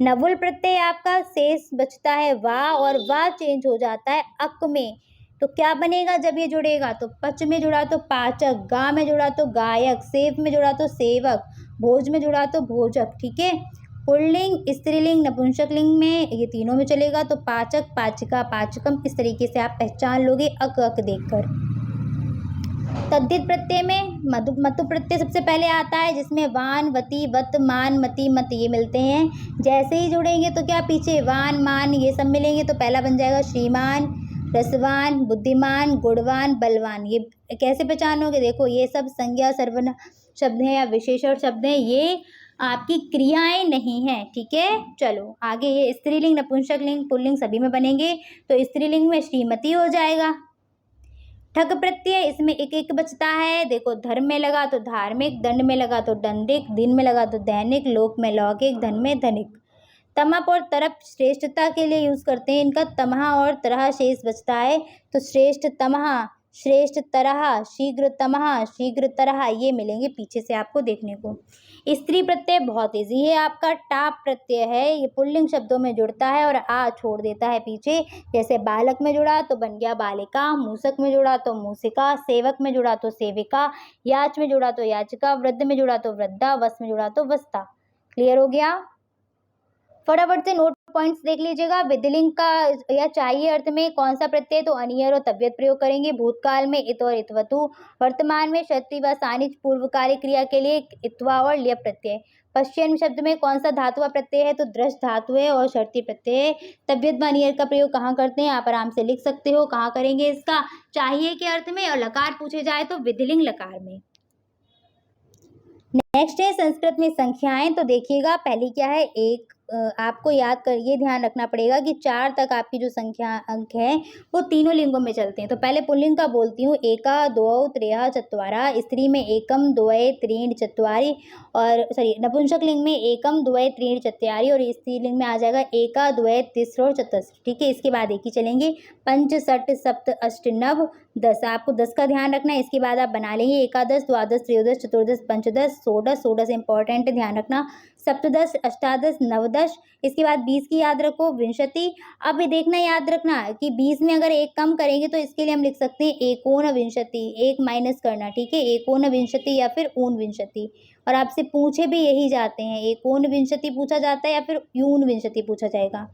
नवुल प्रत्यय आपका शेष बचता है वा और वा चेंज हो जाता है अक में। तो क्या बनेगा जब ये जुड़ेगा? तो पच में जुड़ा तो पाचक, गा में जुड़ा तो गायक, सेव में जुड़ा तो सेवक, भोज में जुड़ा तो भोजक। ठीक है। पुल्लिंग, स्त्रीलिंग, नपुंसकलिंग में ये तीनों में चलेगा। तो पाचक, पाचिका, पाचकम, इस तरीके से आप पहचान लोगे अक अक देखकर। तद्धित प्रत्यय में मतु प्रत्यय सबसे पहले आता है जिसमें वान, वती, वत, मान, मति, मत ये मिलते हैं। जैसे ही जुड़ेंगे तो क्या पीछे वान, मान ये सब मिलेंगे। तो पहला बन जाएगा श्रीमान, रसवान, बुद्धिमान, गुणवान, बलवान। ये कैसे पहचानोगे? देखो ये सब संज्ञा सर्वनाम शब्द हैं या विशेषण शब्द हैं, ये आपकी क्रियाएं नहीं हैं। ठीक है। चलो आगे, ये स्त्रीलिंग, नपुंसकलिंग, पुल्लिंग सभी में बनेंगे। तो स्त्रीलिंग में श्रीमती हो जाएगा। ठक प्रत्यय, इसमें एक एक बचता है। देखो धर्म में लगा तो धार्मिक, दंड में लगा तो दंडिक, दिन में लगा तो दैनिक, लोक में लौकिक, धन में धनिक। तमप और तरप श्रेष्ठता के लिए यूज करते हैं इनका। तमहा और तरह शेष बचता है। तो श्रेष्ठ तमहा, श्रेष्ठ तरह, शीघ्र तमहा, शीघ्र तरह ये मिलेंगे पीछे से आपको देखने को। स्त्री प्रत्यय बहुत ईजी है आपका। टाप प्रत्यय है, ये पुल्लिंग शब्दों में जुड़ता है और आ छोड़ देता है पीछे। जैसे बालक में जुड़ा तो बन गया बालिका, मूसक में जुड़ा तो मूसिका, सेवक में जुड़ा तो सेविका, याच में जुड़ा तो याचिका, वृद्ध में जुड़ा तो वृद्धा, वस में जुड़ा तो वस्ता। क्लियर हो गया? फटाफट से नोट पॉइंट्स देख लीजिएगा। विधिलिंग का या चाहिए अर्थ में कौन सा प्रत्यय? तो अनियर और तव्यत प्रयोग करेंगे। भूतकाल में इत और इतवतु। वर्तमान में शक्ति व सानिच पूर्वकालिक क्रिया के लिए इत्वा और लिय प्रत्यय। पश्चिम शब्द में कौन सा धातु प्रत्यय है? तो दृश धातु है और शर्ती प्रत्यय है। तव्यत व अनियर का प्रयोग कहाँ करते हैं? आप आराम से लिख सकते हो। कहाँ करेंगे इसका? चाहिए के अर्थ में, और लकार पूछे जाए तो विधिलिंग लकार में। नेक्स्ट है संस्कृत में संख्याएं। तो देखिएगा पहली क्या है? एक आपको याद कर ये ध्यान रखना पड़ेगा कि 4 तक आपकी जो संख्या अंक है वो तीनों लिंगों में चलते हैं। तो पहले पुल्लिंग का बोलती हूँ। एका, द्वौ, त्र्यः, चत्वारः। स्त्री में एकम, द्वये, त्रीणि, चत्वारि। और सॉरी नपुंसक लिंग में एकम, द्वये, त्रीणि, चत्वारि। और स्त्रीलिंग में आ जाएगा एका, द्वये, तिस्र और चतस्र। ठीक है। इसके बाद एक ही चलेंगे। पंच, षट, सप्त, अष्ट, नव, 10। आपको 10 का ध्यान रखना है। इसके बाद आप बना लेंगे एकादश, द्वादश, त्रयोदश, चतुर्दश, पंचदश, षोडश। षोडश इंपॉर्टेंट है, ध्यान रखना। सप्तदश, अष्टादश, नवदश। इसके बाद 20 की याद रखो, विंशति। अब ये देखना याद रखना कि 20 में अगर एक कम करेंगे तो इसके लिए हम लिख सकते हैं एकोन विंशति। एक माइनस करना। ठीक है। एकोन विंशति या फिर ऊन विंशति। और आपसे पूछे भी यही जाते हैं, एकोन विंशति पूछा जाता है या फिर यून विंशति पूछा जाएगा।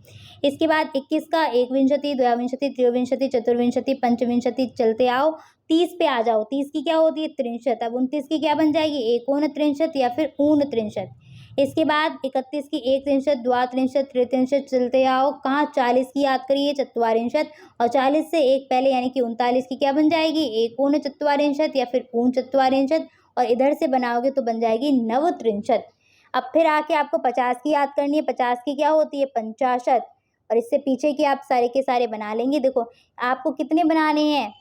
इसके बाद 21 का एक विंशति, द्वाविंशति, त्रयोविंशति, चतुर्विंशति, पंचविंशति चलते आओ। 30 पे आ जाओ। 30 की क्या होती है? त्रिंशत। अब 29 की क्या बन जाएगी? एकोन त्रिंशत या फिर ऊन त्रिंशत। इसके बाद 31 की एक त्रिंशत, द्वात्रिंशत, त्रित्रिंशत चलते आओ। कहाँ? 40 की याद करिए, चत्वारिंशत। और 40 से एक पहले यानी कि 39 की क्या बन जाएगी? एकोन चत्वारिंशत या फिर ऊन चत्वारिंशत। और इधर से बनाओगे तो बन जाएगी नवत्रिंशत। अब फिर आके आपको 50 की याद करनी है। 50 की क्या होती है? पंचाशत। और इससे पीछे की आप सारे के सारे बना लेंगे। देखो आपको कितने बनाने हैं?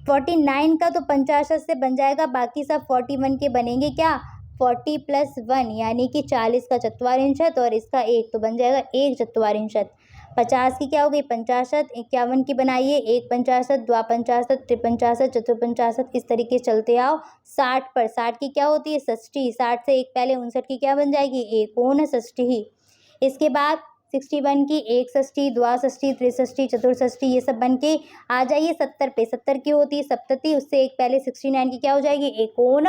49 का तो 50 से बन जाएगा, बाकी सब 41 के बनेंगे। क्या? 40 + 1 यानी कि 40 का चत्वारिंशत और इसका एक, तो बन जाएगा एक चत्वारिंशत। 50 की क्या हो गई? 50। 51 की बनाइए, एक पंचाशत, द्वापंचाशत, त्रिपंचाशत, चतुर्पंचाशत, इस तरीके से चलते आओ। 60 पर 60 की क्या होती है? षष्ठी। 60 से एक पहले 59 की क्या बन जाएगी? एकोन षष्ठी। इसके बाद 61 की एक षष्ठी, द्वाषष्ठी, त्रिषष्ठी, चतुर्षष्ठी ये सब बन के आ जाइए 70 पे। 70 की होती है सप्तति, उससे एक पहले 69 की क्या हो जाएगी? एकोन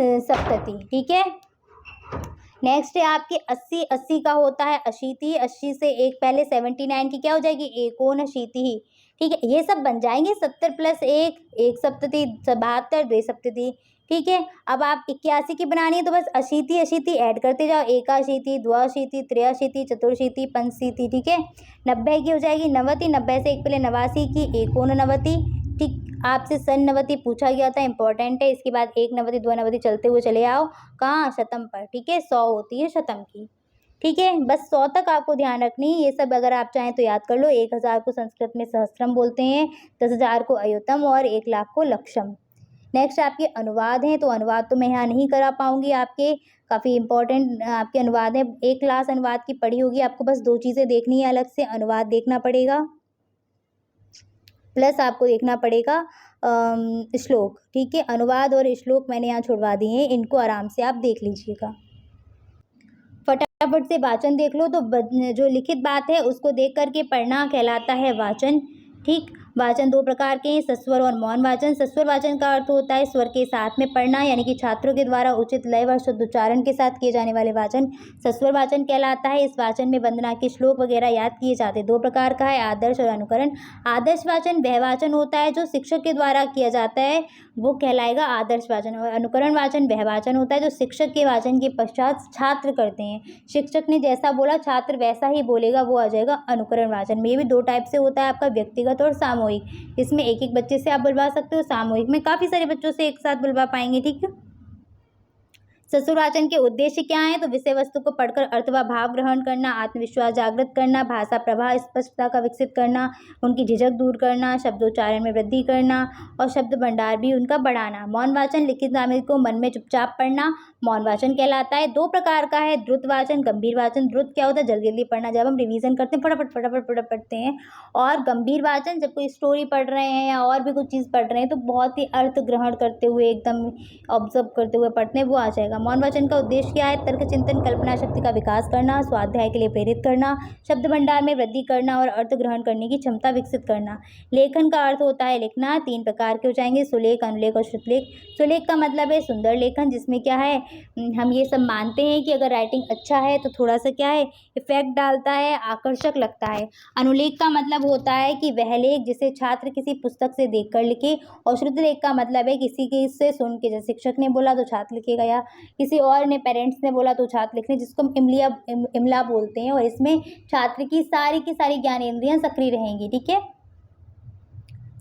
सप्तति। ठीक है। नेक्स्ट है आपकी 80। 80 का होता है अशीति। 80 से एक पहले 79 की क्या हो जाएगी? एकोन अशीति। ठीक है। ये सब बन जाएंगे। 70 + 1 एक सप्तति, 72 2 सप्तति। ठीक है। अब आप 81 की बनानी है तो बस अशीति अशीति ऐड करते जाओ। एकाशीति, द्वाशीति, त्रयाशीति, चतुर्शीति, पंचशीति। ठीक है। 90 की हो जाएगी नवति। 90 से एक पहले 89 की एकोन नवति। ठीक। आपसे षण्णवति पूछा गया था, इंपॉर्टेंट है। इसके बाद एक नवति, दो नवति चलते हुए चले आओ कहाँ, शतम पर। ठीक है, 100 होती है शतम की। ठीक है, बस 100 तक आपको ध्यान रखनी है। ये सब अगर आप चाहें तो याद कर लो। 1000 को संस्कृत में सहस्त्रम बोलते हैं, 10,000 को अयुतम और 1,00,000 को लक्षम। नेक्स्ट आपके अनुवाद हैं, तो अनुवाद तो मैं यहाँ नहीं करा पाऊंगी आपके, काफ़ी इंपॉर्टेंट आपके अनुवाद है। एक क्लास अनुवाद की पढ़ी होगी, आपको बस 2 चीज़ें देखनी है अलग से, अनुवाद देखना पड़ेगा प्लस आपको देखना पड़ेगा श्लोक। ठीक है, अनुवाद और श्लोक मैंने यहाँ छुड़वा दिए हैं, इनको आराम से आप देख लीजिएगा। फटाफट से वाचन देख लो। तो जो लिखित बात है उसको देख करके पढ़ना कहलाता है वाचन। ठीक, वाचन 2 प्रकार के हैं, सस्वर और मौन वाचन। सस्वर वाचन का अर्थ होता है स्वर के साथ में पढ़ना, यानी कि छात्रों के द्वारा उचित लय व शुद्ध उच्चारण के साथ किए जाने वाले वाचन सस्वर वाचन कहलाता है। इस वाचन में वंदना के श्लोक वगैरह याद किए जाते हैं। 2 प्रकार का है, आदर्श और अनुकरण। आदर्श वाचन वह वाचन होता है जो शिक्षक के द्वारा किया जाता है, वो कहलाएगा आदर्श वाचन। और अनुकरण वाचन वह वाचन होता है जो शिक्षक के वाचन के पश्चात छात्र करते हैं। शिक्षक ने जैसा बोला छात्र वैसा ही बोलेगा, वो आ जाएगा अनुकरण वाचन में। ये भी 2 टाइप से होता है आपका, व्यक्तिगत और सामूहिक। इसमें एक बच्चे से आप बुलवा सकते हो, सामूहिक में काफ़ी सारे बच्चों से एक साथ बुलवा पाएंगे। ठीक है, ससुर वाचन के उद्देश्य क्या हैं, तो विषय वस्तु को पढ़कर अर्थ व भाव ग्रहण करना, आत्मविश्वास जागृत करना, भाषा प्रवाह स्पष्टता का विकसित करना, उनकी झिझक दूर करना, शब्दोच्चारण में वृद्धि करना और शब्द भंडार भी उनका बढ़ाना। मौन वाचन लिखित सामग्री को मन में चुपचाप पढ़ना मौन वाचन कहलाता है। 2 प्रकार का है, द्रुत वाचन, गंभीर वाचन। द्रुत क्या होता है, जल्दी जल्दी पढ़ना, जब हम रिवीजन करते हैं फटाफट फटाफट फटाफट पढ़ते हैं। और गंभीर वाचन जब कोई स्टोरी पढ़ रहे हैं या और भी कुछ चीज़ पढ़ रहे हैं तो बहुत ही अर्थ ग्रहण करते हुए, एकदम ऑब्जर्व करते हुए पढ़ते हैं, वो आ जाएगा। मौन वाचन का उद्देश्य क्या है, तर्क चिंतन कल्पना शक्ति का विकास करना, स्वाध्याय के लिए प्रेरित करना, शब्द भंडार में वृद्धि करना और अर्थ ग्रहण करने की क्षमता विकसित करना। लेखन का अर्थ होता है लिखना। 3 प्रकार के हो जाएंगे, सुलेख, अनुलेख और श्रुतलेख। सुलेख का मतलब है सुंदर लेखन, जिसमें क्या है, हम ये सब मानते हैं कि अगर राइटिंग अच्छा है तो थोड़ा सा क्या है, इफेक्ट डालता है, आकर्षक लगता है। अनुलेख का मतलब होता है कि वह लेख जिसे छात्र किसी पुस्तक से देखकर लिखे। और श्रुतलेख का मतलब है किसी के से सुन के, जैसे शिक्षक ने बोला तो छात्र लिखेगा, या किसी और ने, पेरेंट्स ने बोला तो छात्र लिख लें, जिसको हम इमला बोलते हैं। और इसमें छात्र की सारी ज्ञानेंद्रियां सक्रिय रहेंगी। ठीक है,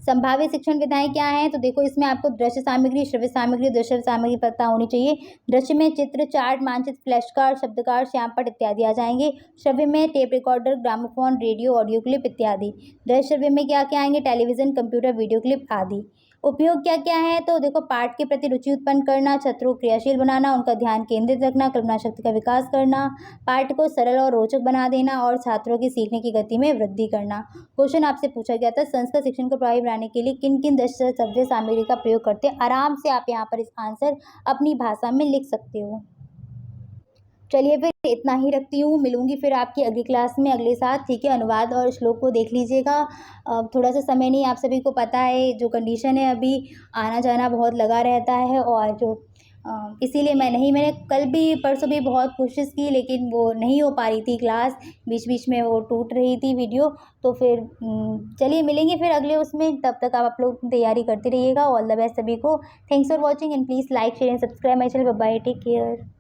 संभावित शिक्षण विधाएं क्या हैं, तो देखो इसमें आपको दृश्य सामग्री, श्रव्य सामग्री, दृश्य सामग्री पता होनी चाहिए। दृश्य में चित्र, चार्ट, मानचित्र, फ्लैश कार्ड, शब्द कार्ड, श्यामपट इत्यादि आ जाएंगे। श्रव्य में tape recorder, gramophone, radio, audio clip इत्यादि। दृश्य श्रव्य में क्या क्या आएंगे, टेलीविजन, कंप्यूटर, वीडियो क्लिप आदि। उपयोग क्या क्या है, तो देखो पाठ के प्रति रुचि उत्पन्न करना, छात्रों को क्रियाशील बनाना, उनका ध्यान केंद्रित रखना, कल्पना शक्ति का विकास करना, पाठ को सरल और रोचक बना देना और छात्रों की सीखने की गति में वृद्धि करना। क्वेश्चन आपसे पूछा गया था, संस्कृत शिक्षण को प्रभावी बनाने के लिए किन किन दृश्य श्रव्य सामग्री का प्रयोग करते हैं। आराम से आप यहाँ पर इस आंसर अपनी भाषा में लिख सकते हो। चलिए फिर इतना ही रखती हूँ, मिलूंगी फिर आपकी अगली क्लास में अगले साथ। ठीक है, अनुवाद और श्लोक को देख लीजिएगा। थोड़ा सा समय नहीं, आप सभी को पता है जो कंडीशन है, अभी आना जाना बहुत लगा रहता है, और जो इसीलिए मैंने कल भी परसों भी बहुत कोशिश की, लेकिन वो नहीं हो पा रही थी क्लास, बीच बीच में वो टूट रही थी वीडियो। तो फिर चलिए मिलेंगे फिर अगले उसमें, तब तक आप लोग तैयारी करते रहिएगा। ऑल द बेस्ट सभी को। Thanks for watching and please like share and subscribe my channel. Bye bye, take care.